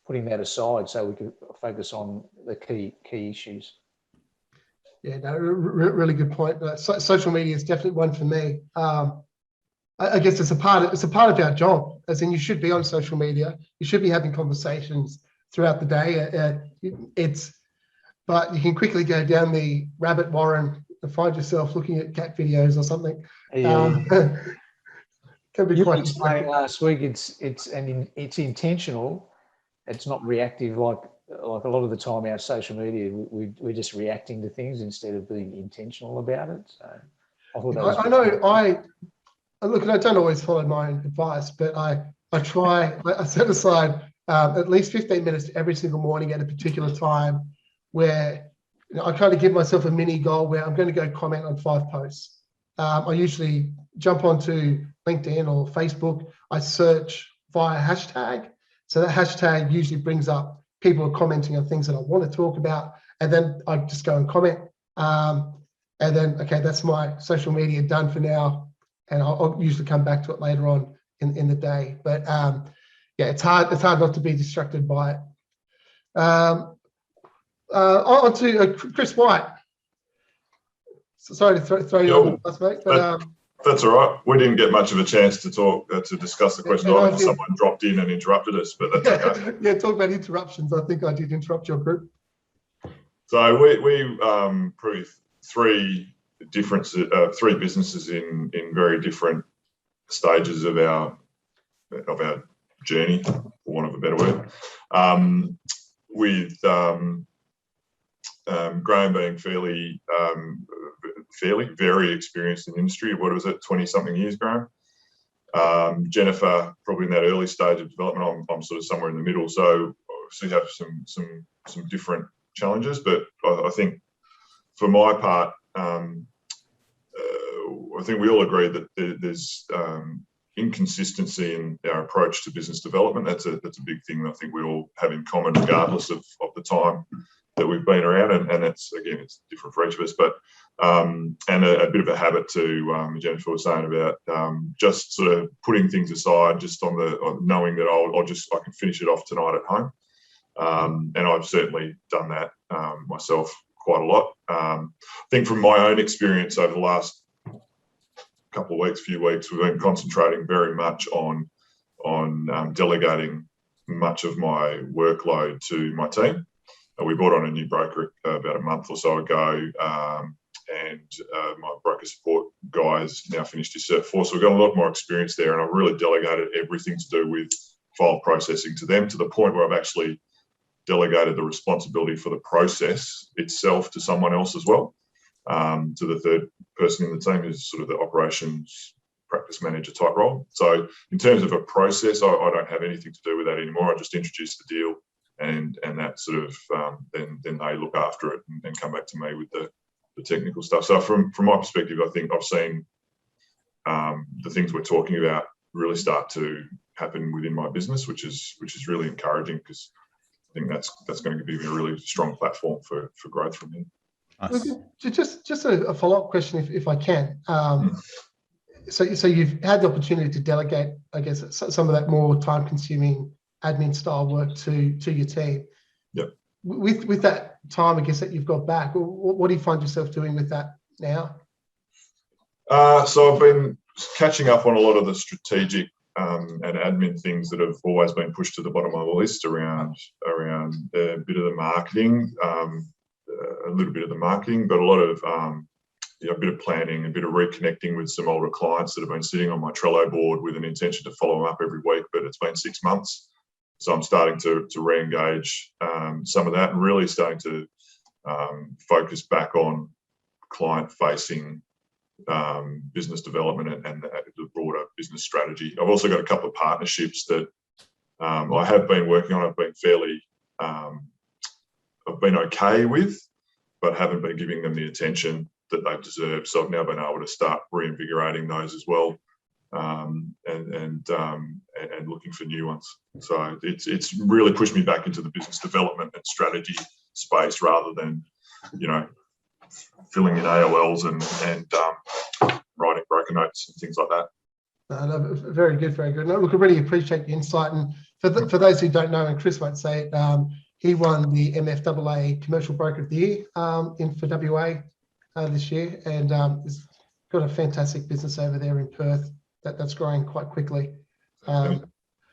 putting that aside so we could focus on the key issues.
Yeah, no, really good point. Social media is definitely one for me. I guess it's a part of our job, as in you should be on social media. You should be having conversations throughout the day. But you can quickly go down the rabbit warren and find yourself looking at cat videos or something. Can be
you
quite
were explaining last week. It's intentional. It's not reactive like a lot of the time our social media. We're just reacting to things instead of being intentional about it. So I thought that was
look, and I don't always follow my own advice, but I set aside at least 15 minutes every single morning at a particular time where I kind of give myself a mini goal where I'm going to go comment on 5 posts. I usually jump onto LinkedIn or Facebook. I search via hashtag. So that hashtag usually brings up people commenting on things that I want to talk about. And then I just go and comment. And then, okay, that's my social media done for now. And I'll usually come back to it later on in the day. But yeah, it's hard not to be distracted by it. On to Chris White. Sorry to throw you on the bus, mate. But
that's all right. We didn't get much of a chance to talk to discuss the question. Someone dropped in and interrupted us, but that's okay.
Yeah, talk about interruptions. I think I did interrupt your group.
So we probably three businesses in very different stages of our journey, for want of a better word. With Graham being very experienced in the industry. What was it, 20-something years, Graham? Jennifer, probably in that early stage of development. I'm sort of somewhere in the middle. So obviously have some different challenges, but I think for my part, I think we all agree that there's inconsistency in our approach to business development. That's a big thing that I think we all have in common, regardless of the time that we've been around, and it's different for each of us, but and a bit of a habit to Jennifer was saying about just sort of putting things aside, just on knowing that I can finish it off tonight at home, and I've certainly done that myself quite a lot. I think from my own experience over the last few weeks, we've been concentrating very much on delegating much of my workload to my team. We brought on a new broker about a month or so ago, and my broker support guy has now finished his Cert 4, so we've got a lot more experience there, and I've really delegated everything to do with file processing to them, to the point where I've actually delegated the responsibility for the process itself to someone else as well, to the third person in the team, who's sort of the operations practice manager type role. So in terms of a process, I don't have anything to do with that anymore. I just introduce the deal, and that sort of then they look after it and come back to me with the technical stuff. So from my perspective, I think I've seen the things we're talking about really start to happen within my business, which is really encouraging, because I think that's going to be a really strong platform for growth from here.
Nice.
Just a follow-up question, if I can. So you've had the opportunity to delegate, I guess, some of that more time-consuming admin style work to your team.
Yep.
With that time, I guess, that you've got back, what do you find yourself doing with that now?
So I've been catching up on a lot of the strategic and admin things that have always been pushed to the bottom of the list around a bit of the marketing, a little bit of the marketing, but a lot of a bit of planning, a bit of reconnecting with some older clients that have been sitting on my Trello board with an intention to follow them up every week, but it's been 6 months. So I'm starting to re-engage some of that, and really starting to focus back on client-facing business development and the broader business strategy. I've also got a couple of partnerships that I have been working on. I've been okay with, but haven't been giving them the attention that they've deserved. So I've now been able to start reinvigorating those as well. and looking for new ones. So it's really pushed me back into the business development and strategy space rather than, you know, filling in AOLs and writing broker notes and things like that.
No, very good, very good. No, look, I really appreciate the insight. And for those who don't know, and Chris won't say it, he won the MFAA Commercial Broker of the Year for WA this year, and he's got a fantastic business over there in Perth that's growing quite quickly.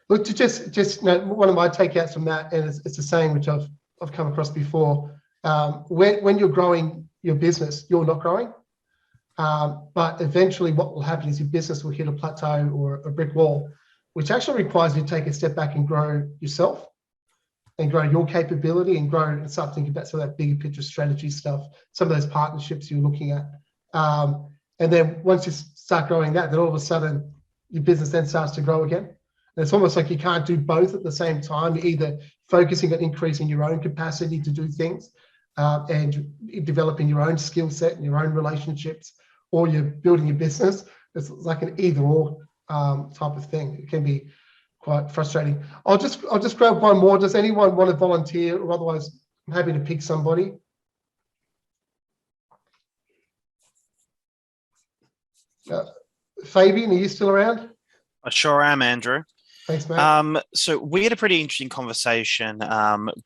Look, to just you know, one of my takeouts from that, and it's a saying which I've come across before. When you're growing your business, you're not growing. But eventually what will happen is your business will hit a plateau or a brick wall, which actually requires you to take a step back and grow yourself and grow your capability and grow and start thinking about some of that bigger picture strategy stuff, some of those partnerships you're looking at. And then once you start growing that, then all of a sudden your business then starts to grow again. And it's almost like you can't do both at the same time. You're either focusing on increasing your own capacity to do things and developing your own skill set and your own relationships, or you're building your business. It's like an either or type of thing. It can be quite frustrating. I'll just grab one more. Does anyone want to volunteer, or otherwise I'm happy to pick somebody? Fabian, are you still around?
I sure am, Andrew.
Thanks, mate.
So we had a pretty interesting conversation.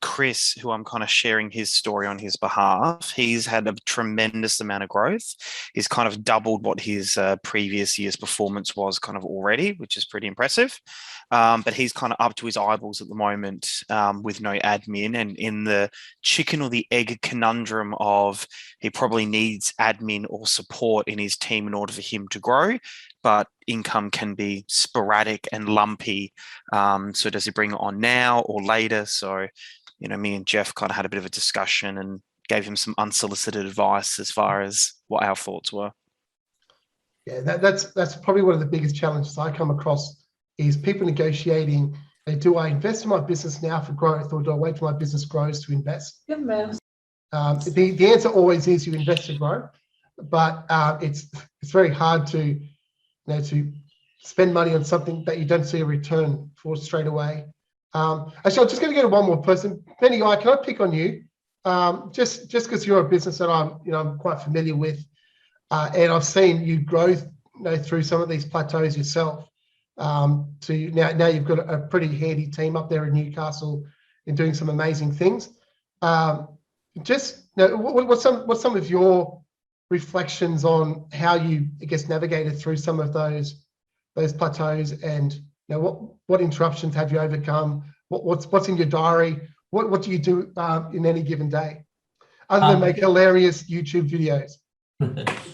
Chris, who I'm kind of sharing his story on his behalf, he's had a tremendous amount of growth. He's kind of doubled what his previous year's performance was kind of already, which is pretty impressive. But he's kind of up to his eyeballs at the moment with no admin, and in the chicken or the egg conundrum of he probably needs admin or support in his team in order for him to grow, but income can be sporadic and lumpy. So does he bring it on now or later? So, you know, me and Jeff kind of had a bit of a discussion and gave him some unsolicited advice as far as what our thoughts were.
Yeah, that's probably one of the biggest challenges I come across is people negotiating, do I invest in my business now for growth, or do I wait till my business grows to invest?
Good man.
The answer always is you invest to grow, but it's very hard to spend money on something that you don't see a return for straight away. Actually, I'm just going to go to one more person. Benny, can I pick on you? Just because you're a business that I'm quite familiar with, and I've seen you grow through some of these plateaus yourself. To now you've got a pretty handy team up there in Newcastle and doing some amazing things. What's some of your reflections on how you, I guess, navigated through some of those plateaus, and what interruptions have you overcome? What's in your diary? What do you do in any given day, other than make hilarious YouTube videos?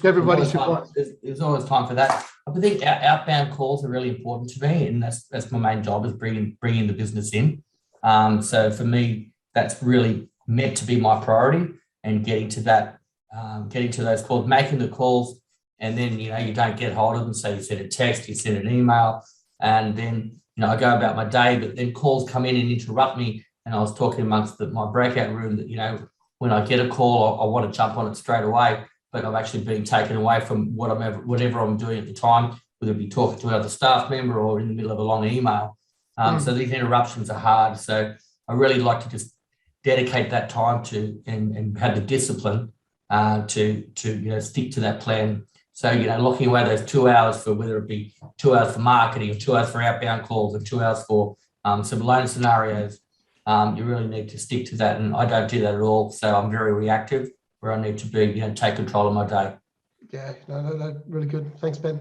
Everybody should watch.
There's always time for that. I think outbound calls are really important to me, and that's my main job, is bringing the business in. So for me, that's really meant to be my priority, and getting to those calls, making the calls, and then you don't get hold of them, so you send a text, you send an email, and then I go about my day. But then calls come in and interrupt me, and I was talking amongst my breakout room that when I get a call, I want to jump on it straight away. But I'm actually being taken away from whatever I'm doing at the time, whether it be talking to another staff member or in the middle of a long email. So these interruptions are hard. So I really like to just dedicate that time to and have the discipline to stick to that plan. So locking away those 2 hours for, whether it be 2 hours for marketing or 2 hours for outbound calls or 2 hours for some loan scenarios, you really need to stick to that. And I don't do that at all. So I'm very reactive, where I need to be, take control of my day.
Yeah, no, really good. Thanks, Ben.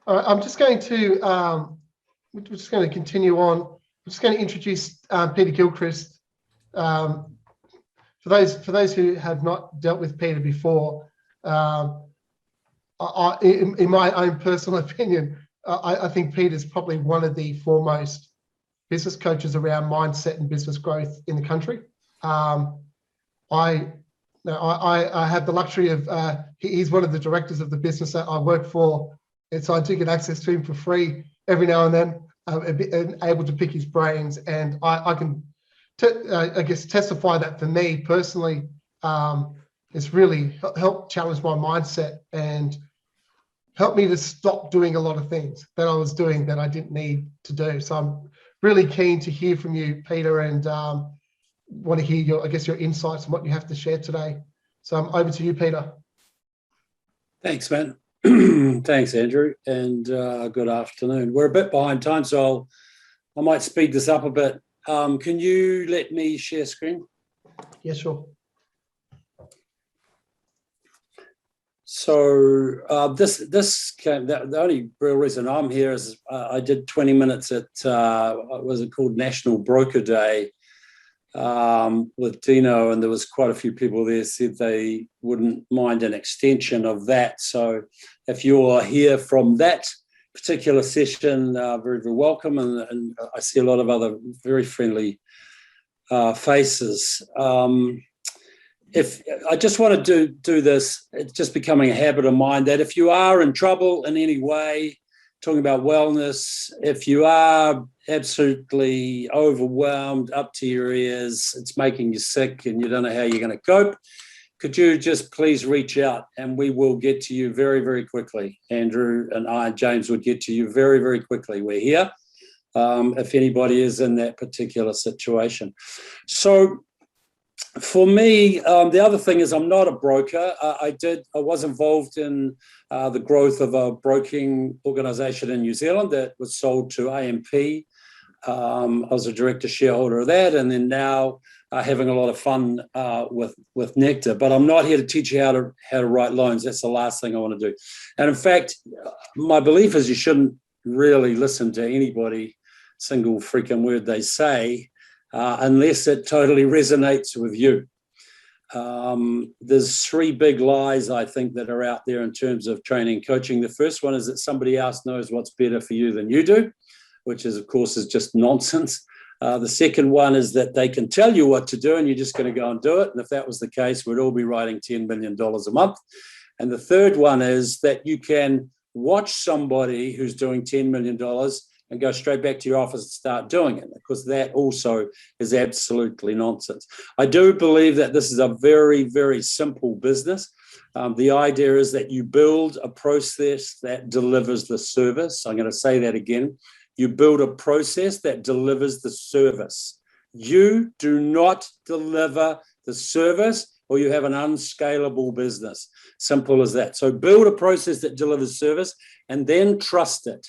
All right, I'm just going to continue on. I'm just going to introduce Peter Gilchrist. For those who have not dealt with Peter before, in my own personal opinion, I think Peter's probably one of the foremost business coaches around mindset and business growth in the country. I have the luxury of, he's one of the directors of the business that I work for, and so I do get access to him for free every now and then, and able to pick his brains. And I can, I guess, testify that for me personally, it's really helped challenge my mindset and helped me to stop doing a lot of things that I was doing that I didn't need to do. So I'm really keen to hear from you, Peter, and want to hear your insights and what you have to share today. So I'm over to you, Peter.
Thanks, man. Thanks, Andrew, and good afternoon. We're a bit behind time, so I might speed this up a bit. Can you let me share screen?
Yeah, sure.
So the only real reason I'm here is I did 20 minutes at what was it called, National Broker Day with Dino, and there was quite a few people there said they wouldn't mind an extension of that. So if you're here from that particular session, very, very welcome, and I see a lot of other very friendly faces. If I just want to do this, it's just becoming a habit of mine that if you are in trouble in any way, talking about wellness, if you are absolutely overwhelmed up to your ears, it's making you sick and you don't know how you're going to cope, could you just please reach out and we will get to you very, very quickly. Andrew and I and James would get to you very, very quickly. We're here if anybody is in that particular situation. So for me, the other thing is I'm not a broker. I was involved in the growth of a broking organisation in New Zealand that was sold to AMP. I was a director shareholder of that, and then now having a lot of fun with Nectar. But I'm not here to teach you how to write loans. That's the last thing I want to do. And in fact, my belief is you shouldn't really listen to anybody, single freaking word they say, unless it totally resonates with you. There's three big lies, I think, that are out there in terms of training and coaching. The first one is that somebody else knows what's better for you than you do, which is, of course, is just nonsense. The second one is that they can tell you what to do and you're just going to go and do it. And if that was the case, we'd all be writing $10 million a month. And the third one is that you can watch somebody who's doing $10 million and go straight back to your office and start doing it, because that also is absolutely nonsense. I do believe that this is a very, very simple business. The idea is that you build a process that delivers the service. I'm going to say that again. You build a process that delivers the service. You do not deliver the service or you have an unscalable business. Simple as that. So build a process that delivers service and then trust it.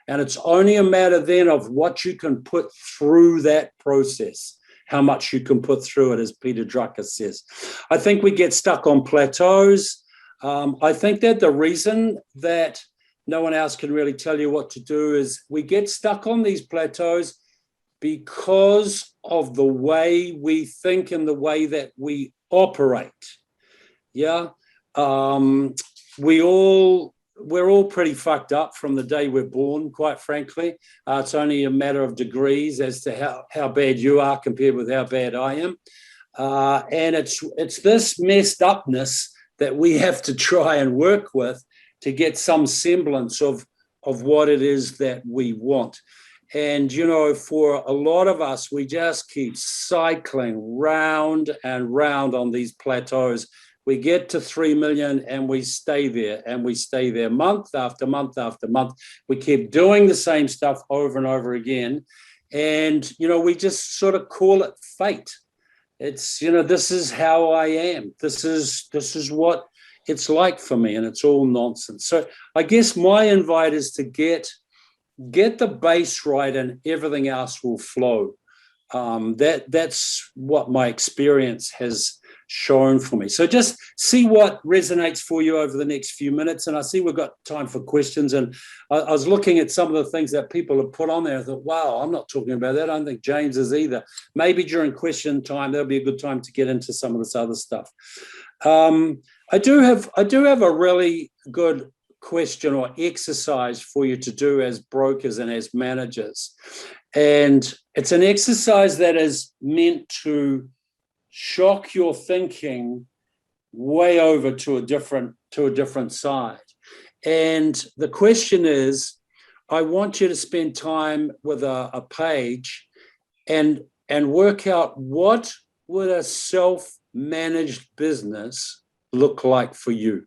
And it's only a matter then of what you can put through that process, how much you can put through it, as Peter Gilchrist says. I think we get stuck on plateaus. I think that the reason that no one else can really tell you what to do is we get stuck on these plateaus because of the way we think and the way that we operate. Yeah. We're all pretty fucked up from the day we're born, quite frankly. It's only a matter of degrees as to how bad you are compared with how bad I am. And it's this messed upness that we have to try and work with to get some semblance of what it is that we want. And, you know, for a lot of us, we just keep cycling round and round on these plateaus. We get to 3 million and we stay there month after month after month. We keep doing the same stuff over and over again. And, you know, we just sort of call it fate. It's, you know, this is how I am. This is what it's like for me, and it's all nonsense. So I guess my invite is to get the base right and everything else will flow. That's what my experience has shown for me. So just see what resonates for you over the next few minutes. And I see we've got time for questions. And I was looking at some of the things that people have put on there. I thought, wow, I'm not talking about that. I don't think James is either. Maybe during question time, there'll be a good time to get into some of this other stuff. I do have a really good question or exercise for you to do as brokers and as managers. And it's an exercise that is meant to shock your thinking way over to a different side. And the question is, I want you to spend time with a page and work out what would a self-managed business look like for you.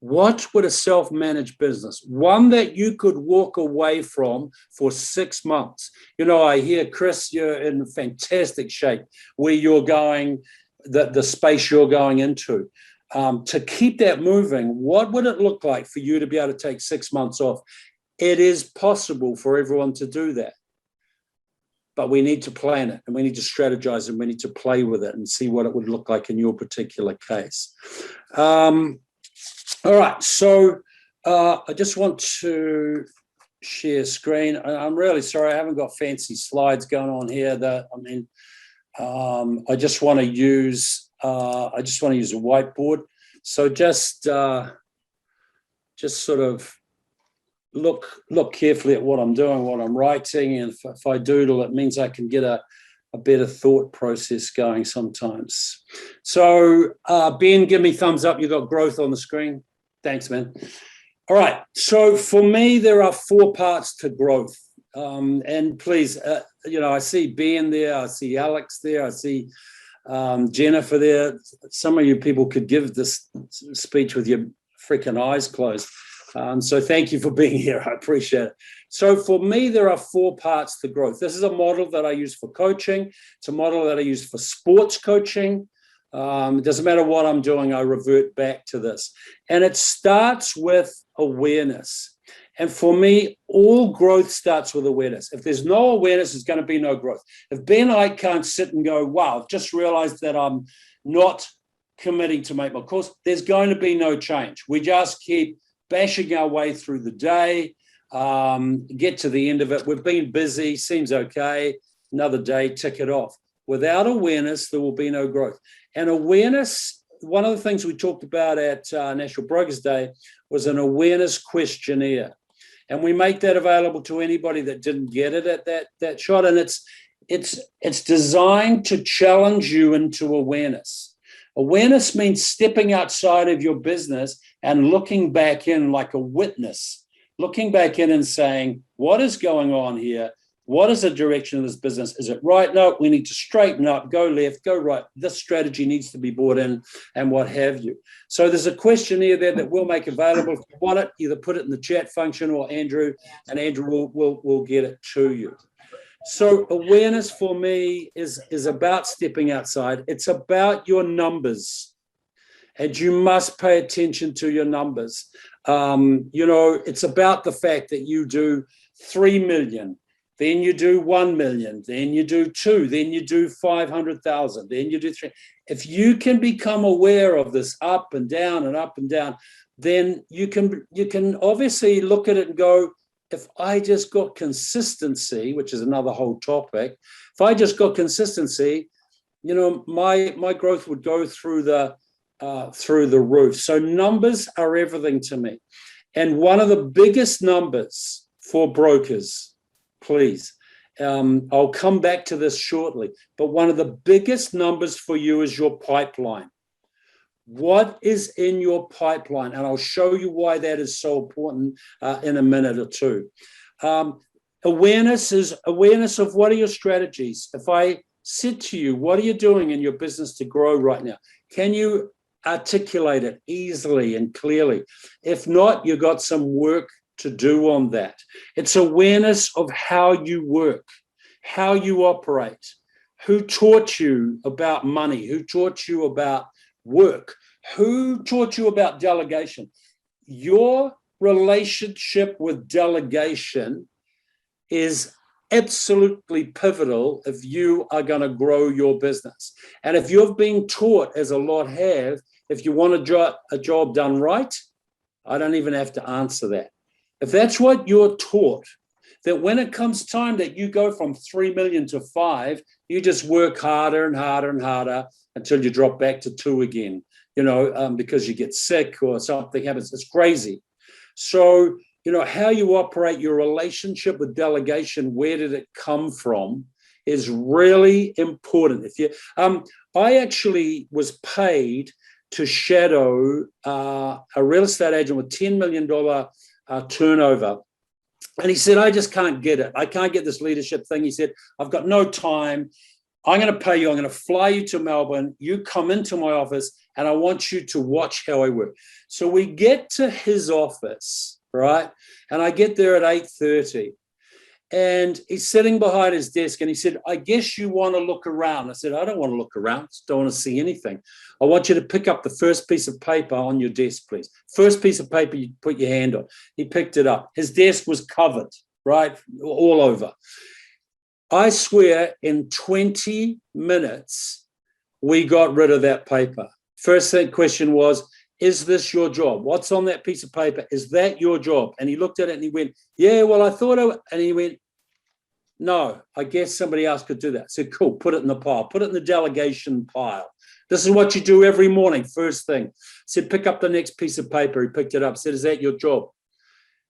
What would a self-managed business, one that you could walk away from for 6 months? You know, I hear, Chris, you're in fantastic shape where you're going, the space you're going into. To keep that moving, what would it look like for you to be able to take 6 months off? It is possible for everyone to do that. But we need to plan it, and we need to strategize, and we need to play with it and see what it would look like in your particular case. All right, so I just want to share screen. I'm really sorry, I haven't got fancy slides going on here. I just want to use a whiteboard. So just sort of look carefully at what I'm doing, what I'm writing, and if I doodle, it means I can get a better thought process going sometimes. So Ben, give me thumbs up. You got growth on the screen. Thanks, man. All right. So for me, there are 4 parts to growth. And please, I see Ben there. I see Alex there. I see Jennifer there. Some of you people could give this speech with your freaking eyes closed. So thank you for being here. I appreciate it. So for me, there are 4 parts to growth. This is a model that I use for coaching. It's a model that I use for sports coaching. It doesn't matter what I'm doing, I revert back to this. And it starts with awareness. And for me, all growth starts with awareness. If there's no awareness, there's going to be no growth. If Ben and I can't sit and go, wow, I've just realized that I'm not committing to make my course, there's going to be no change. We just keep bashing our way through the day, get to the end of it. We've been busy, seems okay, another day, tick it off. Without awareness, there will be no growth. And awareness, one of the things we talked about at National Brokers Day was an awareness questionnaire. And we make that available to anybody that didn't get it at that shot. And it's designed to challenge you into awareness. Awareness means stepping outside of your business and looking back in like a witness, looking back in and saying, what is going on here? What is the direction of this business? Is it right? No, we need to straighten up, go left, go right. This strategy needs to be brought in and what have you. So there's a questionnaire there that we'll make available. If you want it, either put it in the chat function or Andrew will get it to you. So awareness for me is about stepping outside. It's about your numbers. And you must pay attention to your numbers. It's about the fact that you do 3 million. Then you do 1 million, then you do 2, then you do 500,000, then you do 3. If you can become aware of this up and down, then you can obviously look at it and go, if I just got consistency, which is another whole topic, if I just got consistency, my growth would go through the roof. So numbers are everything to me. And one of the biggest numbers for brokers, please, I'll come back to this shortly, but one of the biggest numbers for you is your pipeline. What is in your pipeline? And I'll show you why that is so important in a minute or two. Awareness is awareness of what are your strategies. If I said to you, what are you doing in your business to grow right now? Can you articulate it easily and clearly? If not, you've got some work to do on that. It's awareness of how you work, how you operate, who taught you about money, who taught you about work, who taught you about delegation. Your relationship with delegation is absolutely pivotal if you are going to grow your business. And if you've been taught, as a lot have, if you want a job done right, I don't even have to answer that. If that's what you're taught, that when it comes time that you go from 3 million to 5, you just work harder and harder and harder until you drop back to 2 again, because you get sick or something happens. It's crazy. So, how you operate your relationship with delegation, where did it come from, is really important. I actually was paid to shadow a real estate agent with $10 million turnover. And he said, I just can't get it. I can't get this leadership thing. He said, I've got no time. I'm going to pay you. I'm going to fly you to Melbourne. You come into my office and I want you to watch how I work. So we get to his office, right? And I get there at 8:30. And he's sitting behind his desk and he said, I guess you want to look around. I said, I don't want to look around. Just don't want to see anything. I want you to pick up the first piece of paper on your desk, please. First piece of paper you put your hand on. He picked it up. His desk was covered, right, all over. I swear in 20 minutes, we got rid of that paper. First question was, is this your job? What's on that piece of paper? Is that your job? And he looked at it and he went, yeah, well, I thought, and he went, no, I guess somebody else could do that. I said, cool, put it in the pile, put it in the delegation pile. This is what you do every morning, first thing. I said, pick up the next piece of paper. He picked it up, said, is that your job?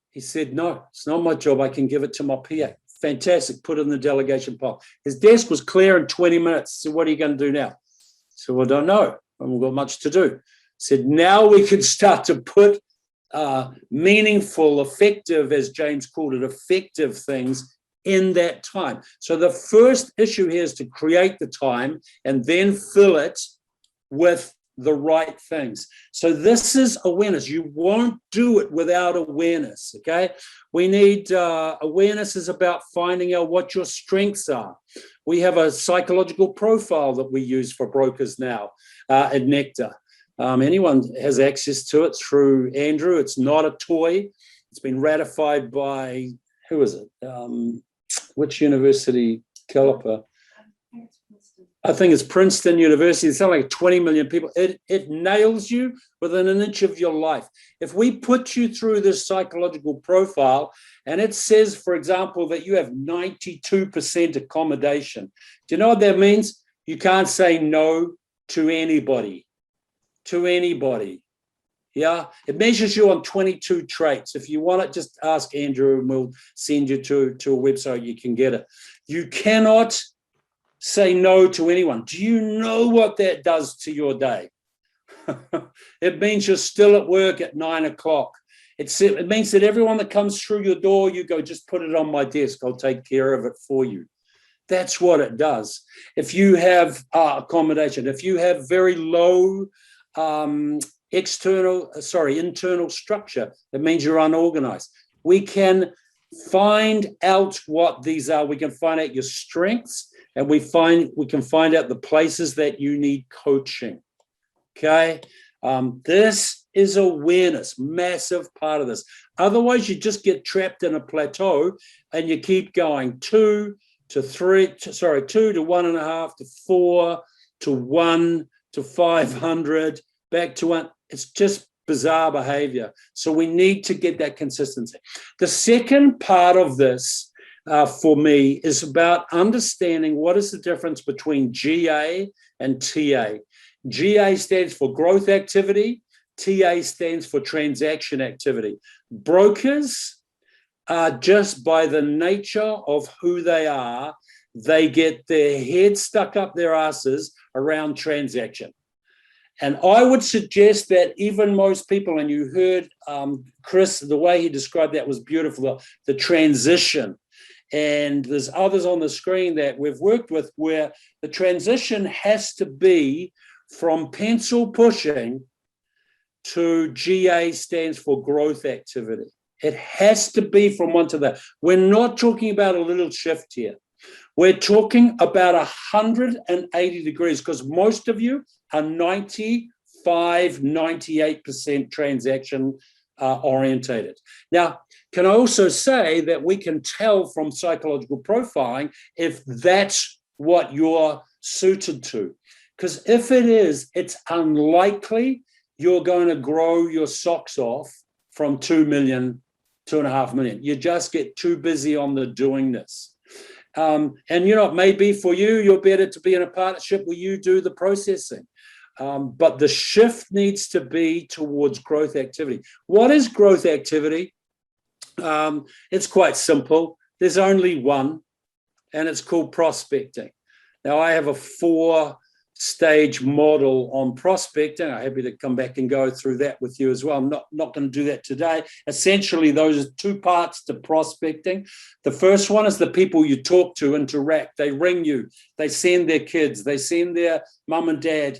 He said, no, it's not my job. I can give it to my PA. Fantastic, put it in the delegation pile. His desk was clear in 20 minutes. So what are you going to do now? So I don't know. I haven't got much to do. Said, now we can start to put meaningful, effective, as James called it, effective things in that time. So the first issue here is to create the time and then fill it with the right things. So this is awareness. You won't do it without awareness, okay? We need awareness is about finding out what your strengths are. We have a psychological profile that we use for brokers now at Nectar. Anyone has access to it through Andrew. It's not a toy. It's been ratified by, who is it? Which university caliper? I think it's Princeton University. It's something like 20 million people. It nails you within an inch of your life. If we put you through this psychological profile and it says, for example, that you have 92% accommodation, do you know what that means? You can't say no to anybody. To anybody. Yeah, it measures you on 22 traits. If you want it, just ask Andrew and we'll send you to a website. You can get it. You cannot say no to anyone. Do you know what that does to your day? It means you're still at work at 9 o'clock. It means that everyone that comes through your door, you go, just put it on my desk. I'll take care of it for you. That's what it does. If you have accommodation, if you have very low internal structure, it means you're unorganized. We can find out what these are. We can find out your strengths, and we can find out the places that you need coaching. Okay, this is awareness, massive part of this. Otherwise, you just get trapped in a plateau, and you keep going 2 to 1.5 to 4 to 1 to 500 back to 1. It's just bizarre behavior. So we need to get that consistency. The second part of this for me is about understanding what is the difference between GA and TA. GA stands for growth activity. TA stands for transaction activity. Brokers are, just by the nature of who they are, they get their head stuck up their asses around transaction. And I would suggest that even most people, and you heard Chris, the way he described that was beautiful, the transition. And there's others on the screen that we've worked with where the transition has to be from pencil pushing to GA stands for growth activity. It has to be from one to that. We're not talking about a little shift here. We're talking about 180 degrees, because most of you are 95, 98% transaction orientated. Now, can I also say that we can tell from psychological profiling if that's what you're suited to? Because if it is, it's unlikely you're going to grow your socks off from 2 million, 2.5 million. You just get too busy on the doingness. And it may be for you, you're better to be in a partnership where you do the processing. But the shift needs to be towards growth activity. What is growth activity? It's quite simple. There's only one, and it's called prospecting. Now, I have a 4 stage model on prospecting. I'm happy to come back and go through that with you as well. I'm not going to do that today. Essentially, those are two parts to prospecting. The first one is the people you talk to, interact. They ring you, they send their kids, they send their mum and dad,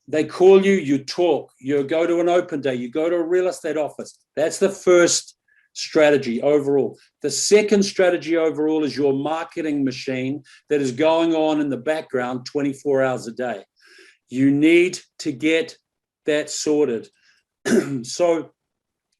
they call you, you talk, you go to an open day, you go to a real estate office. That's the first strategy overall. The second strategy overall is your marketing machine that is going on in the background 24 hours a day. You need to get that sorted. So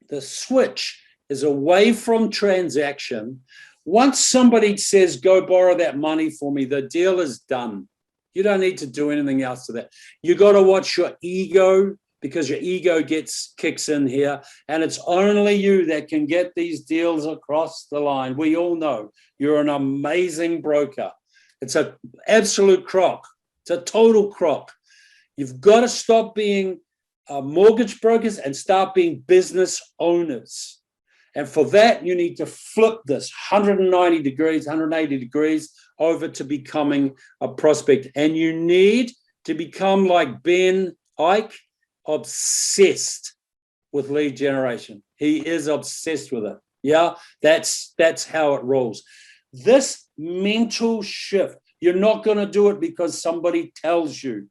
the switch is away from transaction. Once somebody says, go borrow that money for me, the deal is done. You don't need to do anything else to that. You got to watch your ego, because your ego kicks in here, and it's only you that can get these deals across the line. We all know you're an amazing broker. It's an absolute crock. It's a total crock. You've got to stop being mortgage brokers and start being business owners. And for that, you need to flip this 190 degrees, 180 degrees over to becoming a prospect. And you need to become like Ben Ike, obsessed with lead generation. He is obsessed with it. Yeah, that's how it rolls. This mental shift, you're not going to do it because somebody tells you.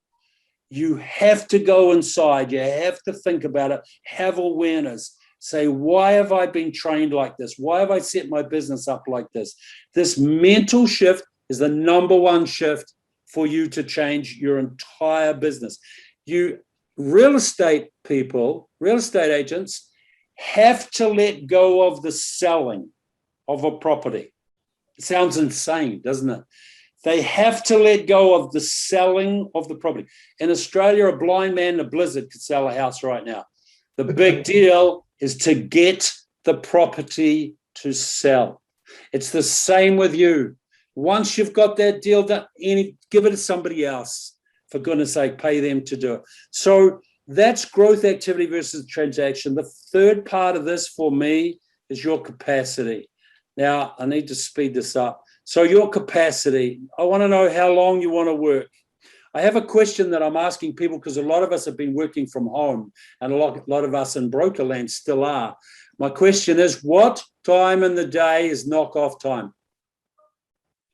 You have to go inside. You have to think about it, have awareness. Say, why have I been trained like this? Why have I set my business up like this? This mental shift is the number one shift for you to change your entire business. Real estate people, real estate agents have to let go of the selling of a property. It sounds insane, doesn't it? They have to let go of the selling of the property. In Australia, a blind man in a blizzard could sell a house right now. The big deal is to get the property to sell. It's the same with you. Once you've got that deal done, give it to somebody else. For goodness sake, pay them to do it. So that's growth activity versus transaction. The third part of this for me is your capacity. Now, I need to speed this up. So your capacity, I want to know how long you want to work. I have a question that I'm asking people because a lot of us have been working from home and a lot of us in broker land still are. My question is, what time in the day is knock-off time?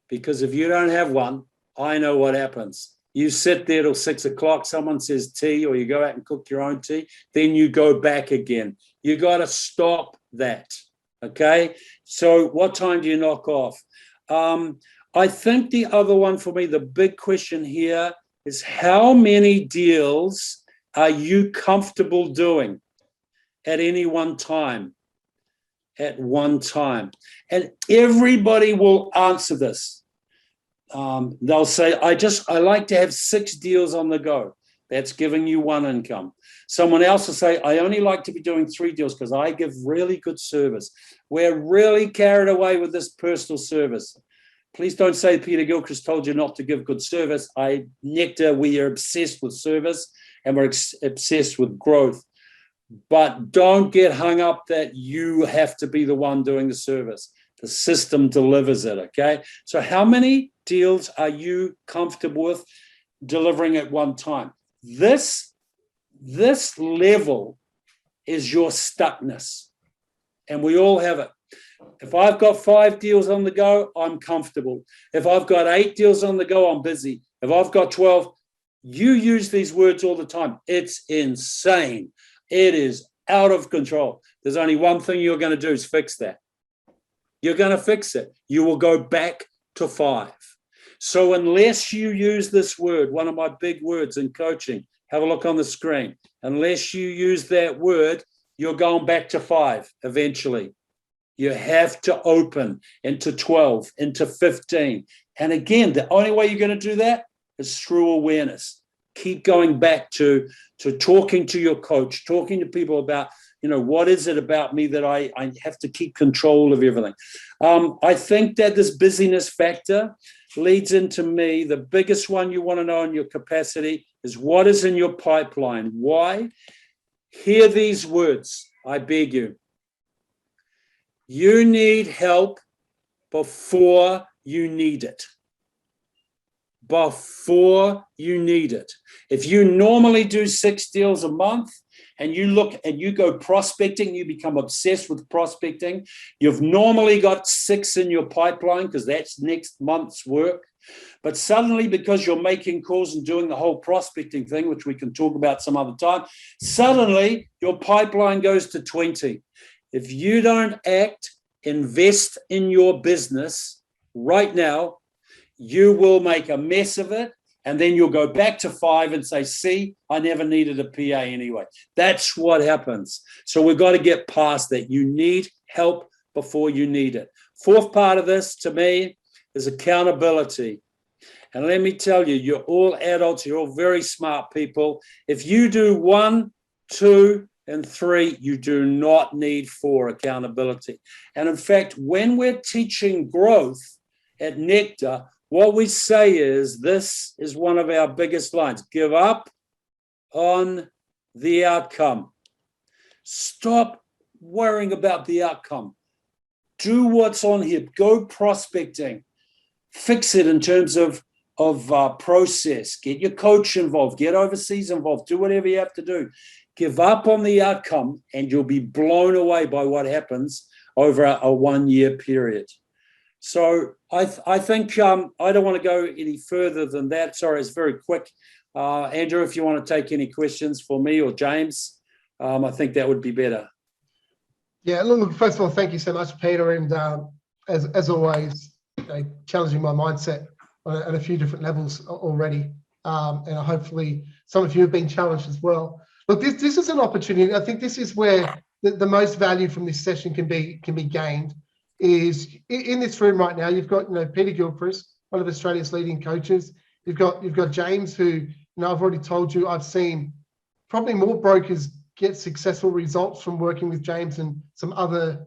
Because if you don't have one, I know what happens. You sit there till 6 o'clock, someone says tea, or you go out and cook your own tea, then you go back again. You got to stop that, okay? So what time do you knock off? I think the other one for me, the big question here is how many deals are you comfortable doing at any one time? At one time. And everybody will answer this. They'll say, I like to have 6 deals on the go. That's giving you one income. Someone else will say, I only like to be doing 3 deals because I give really good service. We're really carried away with this personal service. Please don't say Peter Gilchrist told you not to give good service. Nectar, we are obsessed with service and we're obsessed with growth. But don't get hung up that you have to be the one doing the service. The system delivers it, okay? So how many deals are you comfortable with delivering at one time? This level is your stuckness, and we all have it. If I've got 5 deals on the go, I'm comfortable. If I've got 8 deals on the go, I'm busy. If I've got 12, you use these words all the time. It's insane. It is out of control. There's only one thing you're going to do is fix that. You're going to fix it. You will go back to 5. So unless you use this word, one of my big words in coaching, have a look on the screen. Unless you use that word, you're going back to 5 eventually. You have to open into 12, into 15. And again, the only way you're going to do that is through awareness. Keep going back to talking to your coach, talking to people about, what is it about me that I have to keep control of everything. I think that this busyness factor leads into me. The biggest one you want to know in your capacity is what is in your pipeline. Why? Hear these words, I beg you. You need help before you need it. before you need it. If you normally do 6 deals a month and you look and you go prospecting, you become obsessed with prospecting, you've normally got 6 in your pipeline because that's next month's work. But suddenly, because you're making calls and doing the whole prospecting thing, which we can talk about some other time, suddenly your pipeline goes to 20. If you don't act, invest in your business right now, you will make a mess of it. And then you'll go back to 5 and say, see, I never needed a PA anyway. That's what happens. So we've got to get past that. You need help before you need it. Fourth part of this, to me, is accountability. And let me tell you, you're all adults, you're all very smart people. If you do 1, 2, and 3, you do not need 4 accountability. And in fact, when we're teaching growth at Nectar, what we say is, this is one of our biggest lines: give up on the outcome. Stop worrying about the outcome. Do what's on here. Go prospecting. Fix it in terms of process. Get your coach involved. Get overseas involved. Do whatever you have to do. Give up on the outcome and you'll be blown away by what happens over a 1-year period. So I think I don't want to go any further than that. Sorry, it's very quick. Andrew, if you want to take any questions for me or James, I think that would be better.
Yeah, look, first of all, thank you so much, Peter. And as always, challenging my mindset on a few different levels already. And hopefully some of you have been challenged as well. Look, this is an opportunity. I think this is where the most value from this session can be gained. Is in this room right now, you've got Peter Gilchrist, one of Australia's leading coaches. You've got James, who I've already told you I've seen probably more brokers get successful results from working with James and some other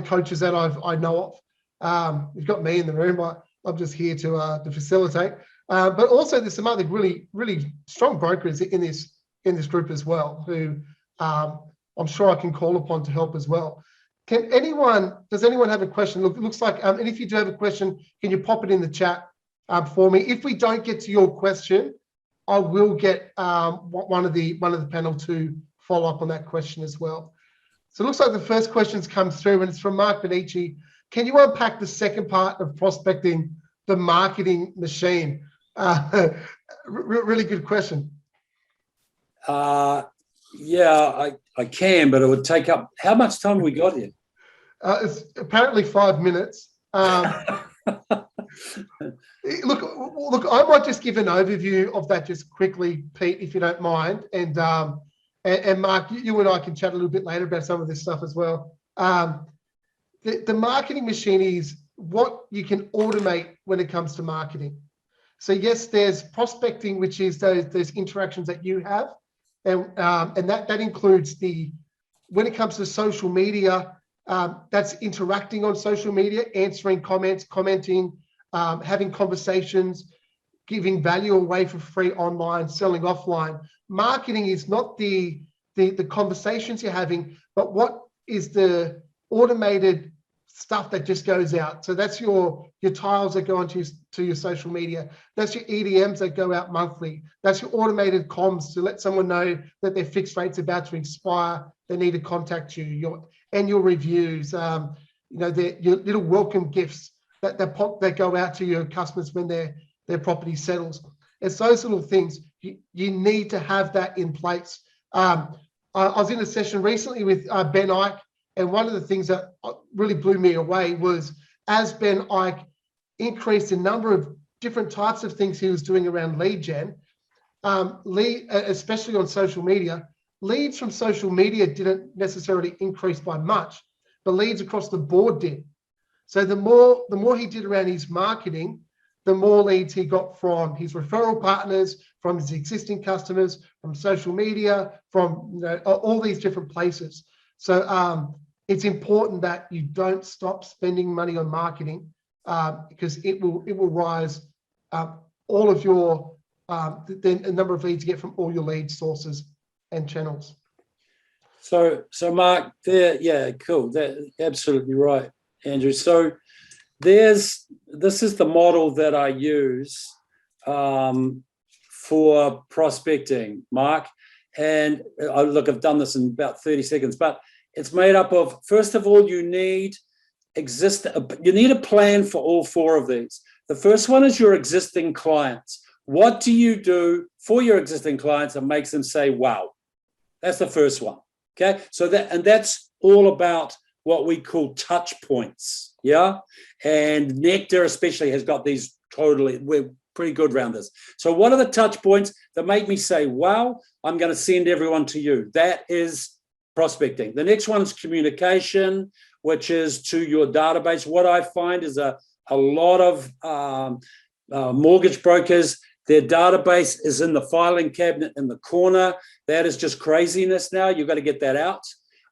coaches that I know of. You've got me in the room. I'm just here to facilitate. But also there's some other really strong brokers in this group as well, who I'm sure I can call upon to help as well. Does anyone have a question? Look, it looks like, and if you do have a question, can you pop it in the chat for me? If we don't get to your question, I will get one of the panel to follow up on that question as well. So it looks like the first question's come through, and it's from Mark Benici. Can you unpack the second part of prospecting, the marketing machine? Really good question.
Yeah, I can, but it would take up. How much time have we got here?
It's apparently 5 minutes. Look, I might just give an overview of that just quickly, Pete, if you don't mind. And Mark, you and I can chat a little bit later about some of this stuff as well. The marketing machine is what you can automate when it comes to marketing. So yes, there's prospecting, which is those interactions that you have. And that includes when it comes to social media, that's interacting on social media, answering comments, commenting, having conversations, giving value away for free online, selling offline. Marketing is not the conversations you're having, but what is the automated stuff that just goes out. So that's your tiles that go onto your social media. That's your EDMs that go out monthly. That's your automated comms to let someone know that their fixed rate's about to expire. They need to contact you. Your annual reviews, your little welcome gifts that go out to your customers when their property settles. It's those little things. You need to have that in place. I was in a session recently with Ben Ike, and one of the things that really blew me away was as Ben Ike increased the number of different types of things he was doing around lead gen, especially on social media. Leads from social media didn't necessarily increase by much, but leads across the board did. So the more he did around his marketing, the more leads he got from his referral partners, from his existing customers, from social media, from all these different places. So it's important that you don't stop spending money on marketing because it will rise all of your the number of leads you get from all your lead sources and channels.
So Mark, yeah, cool. That absolutely right, Andrew. So this is the model that I use for prospecting, Mark. And look, I've done this in about 30 seconds, but it's made up of, first of all, you need a plan for all four of these. The first one is your existing clients. What do you do for your existing clients that makes them say, wow? That's the first one. Okay. So that's all about what we call touch points. Yeah. And Nectar especially has got these we're pretty good around this. So what are the touch points that make me say, wow, I'm going to send everyone to you? That is prospecting. The next one is communication, which is to your database. What I find is a lot of mortgage brokers, their database is in the filing cabinet in the corner. That is just craziness now. You've got to get that out.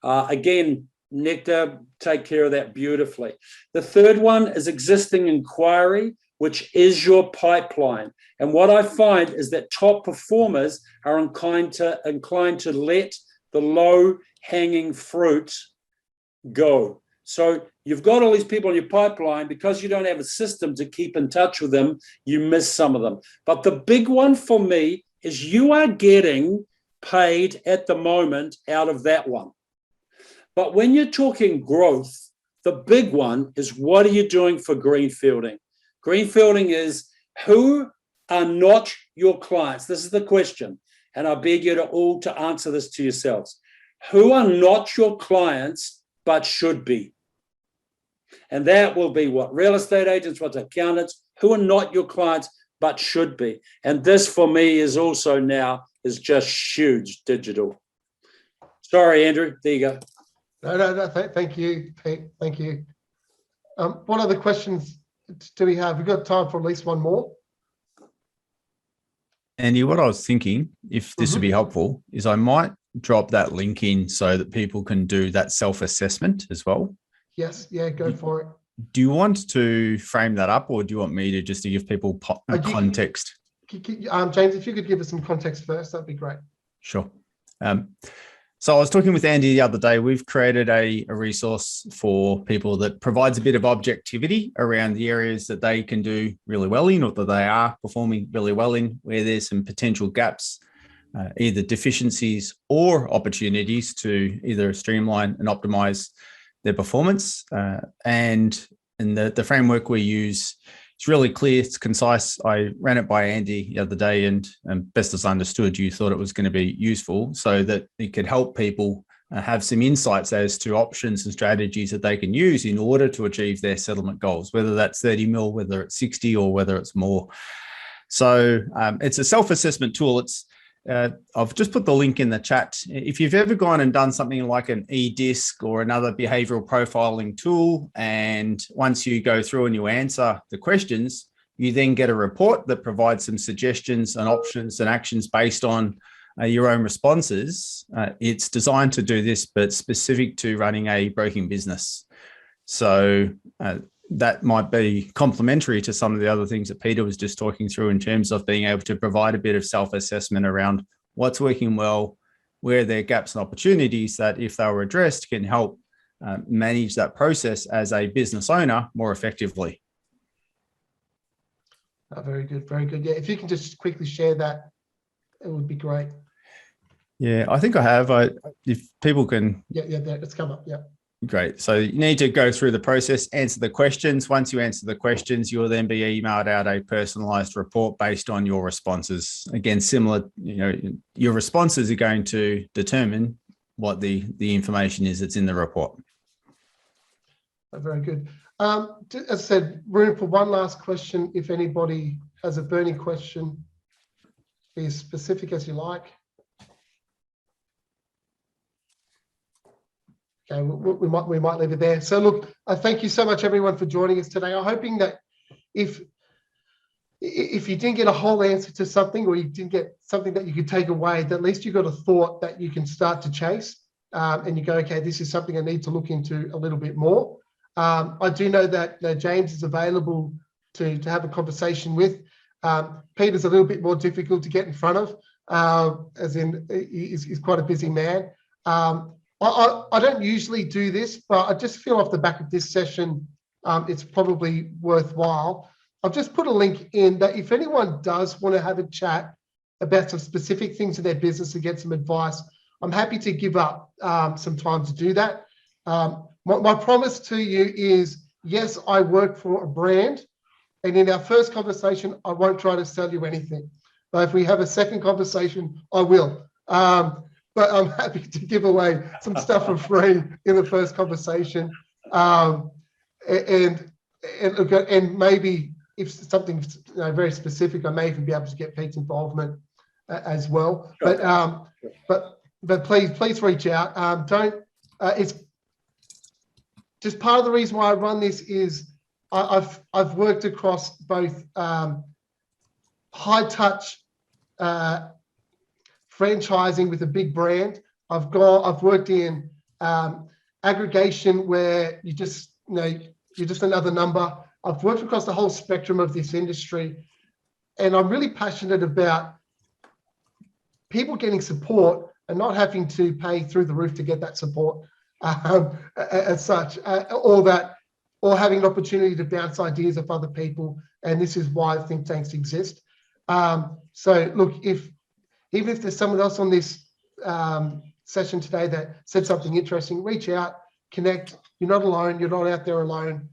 Again, Nectar take care of that beautifully. The third one is existing inquiry, which is your pipeline. And what I find is that top performers are inclined to let the low-hanging fruit go. So you've got all these people in your pipeline. Because you don't have a system to keep in touch with them, you miss some of them. But the big one for me is you are getting paid at the moment out of that one. But when you're talking growth, the big one is, what are you doing for greenfielding? Greenfielding is, who are not your clients? This is the question. And I beg you all to answer this to yourselves. Who are not your clients but should be? And that will be what? Real estate agents, what accountants, who are not your clients but should be. And this for me is also now is just huge digital. Sorry, Andrew. There you go.
No. Thank you, Pete. Thank you. What other questions do we have? We've got time for at least one more.
Andy, what I was thinking, if this would be helpful, is I might drop that link in so that people can do that self-assessment as well.
Yes, yeah, go for it.
Do you want to frame that up, or do you want me to just to give people context?
James, if you could give us some context first, that'd be great.
Sure. So I was talking with Andy the other day. We've created a resource for people that provides a bit of objectivity around the areas that they can do really well in, or that they are performing really well in, where there's some potential gaps, either deficiencies or opportunities to either streamline and optimize their performance. And in the framework we use, it's really clear, it's concise. I ran it by Andy the other day, and best as I understood, you thought it was going to be useful so that it could help people have some insights as to options and strategies that they can use in order to achieve their settlement goals, whether that's 30 mil, whether it's 60, or whether it's more. So it's a self-assessment tool. I've just put the link in the chat. If you've ever gone and done something like an eDisc or another behavioral profiling tool, and once you go through and you answer the questions, you then get a report that provides some suggestions and options and actions based on your own responses. It's designed to do this, but specific to running a broking business. So that might be complementary to some of the other things that Peter was just talking through in terms of being able to provide a bit of self-assessment around what's working well, where there are gaps and opportunities that, if they were addressed, can help manage that process as a business owner more effectively.
Very good, very good. Yeah, if you can just quickly share that, it would be great.
Yeah, I think I have. If people can.
Yeah, it's come up. Yeah.
Great. So you need to go through the process, answer the questions. Once you answer the questions, you'll then be emailed out a personalized report based on your responses. Again, similar, your responses are going to determine what the information is that's in the report.
Very good. As I said, room for one last question. If anybody has a burning question, be as specific as you like. Okay, we might leave it there. So look, thank you so much, everyone, for joining us today. I'm hoping that if you didn't get a whole answer to something, or you didn't get something that you could take away, that at least you got a thought that you can start to chase, and you go, okay, this is something I need to look into a little bit more. I do know that James is available to have a conversation with. Peter's a little bit more difficult to get in front of, as in he's quite a busy man. I don't usually do this, but I just feel off the back of this session, it's probably worthwhile I've just put a link in that if anyone does want to have a chat about some specific things in their business to get some advice, I'm happy to give up some time to do that. My promise to you is, yes, I work for a brand, and in our first conversation, I won't try to sell you anything. But if we have a second conversation, I will. But I'm happy to give away some stuff for free in the first conversation. And maybe if something's very specific, I may even be able to get Pete's involvement as well. Sure. But please reach out. It's just part of the reason why I run this is I've worked across both high touch franchising with a big brand. I've worked in aggregation where you're just another number. I've worked across the whole spectrum of this industry, and I'm really passionate about people getting support and not having to pay through the roof to get that support as such, or having an opportunity to bounce ideas off other people. And this is why think tanks exist. So look, even if there's someone else on this session today that said something interesting, reach out, connect. You're not alone. You're not out there alone.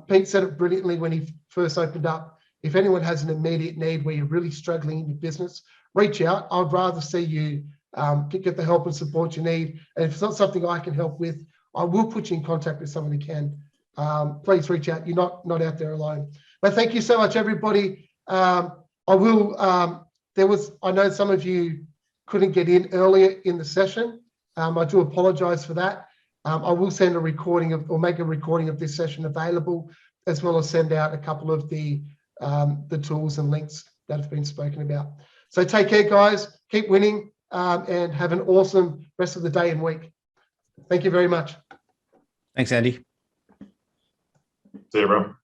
Pete said it brilliantly when he first opened up. If anyone has an immediate need where you're really struggling in your business, reach out. I'd rather see you get the help and support you need. And if it's not something I can help with, I will put you in contact with someone who can. Please reach out. You're not out there alone. But thank you so much, everybody. I know some of you couldn't get in earlier in the session. I do apologize for that. I will send a recording or make a recording of this session available, as well as send out a couple of the tools and links that have been spoken about. So take care, guys. Keep winning, and have an awesome rest of the day and week. Thank you very much.
Thanks, Andy.
See you, everyone.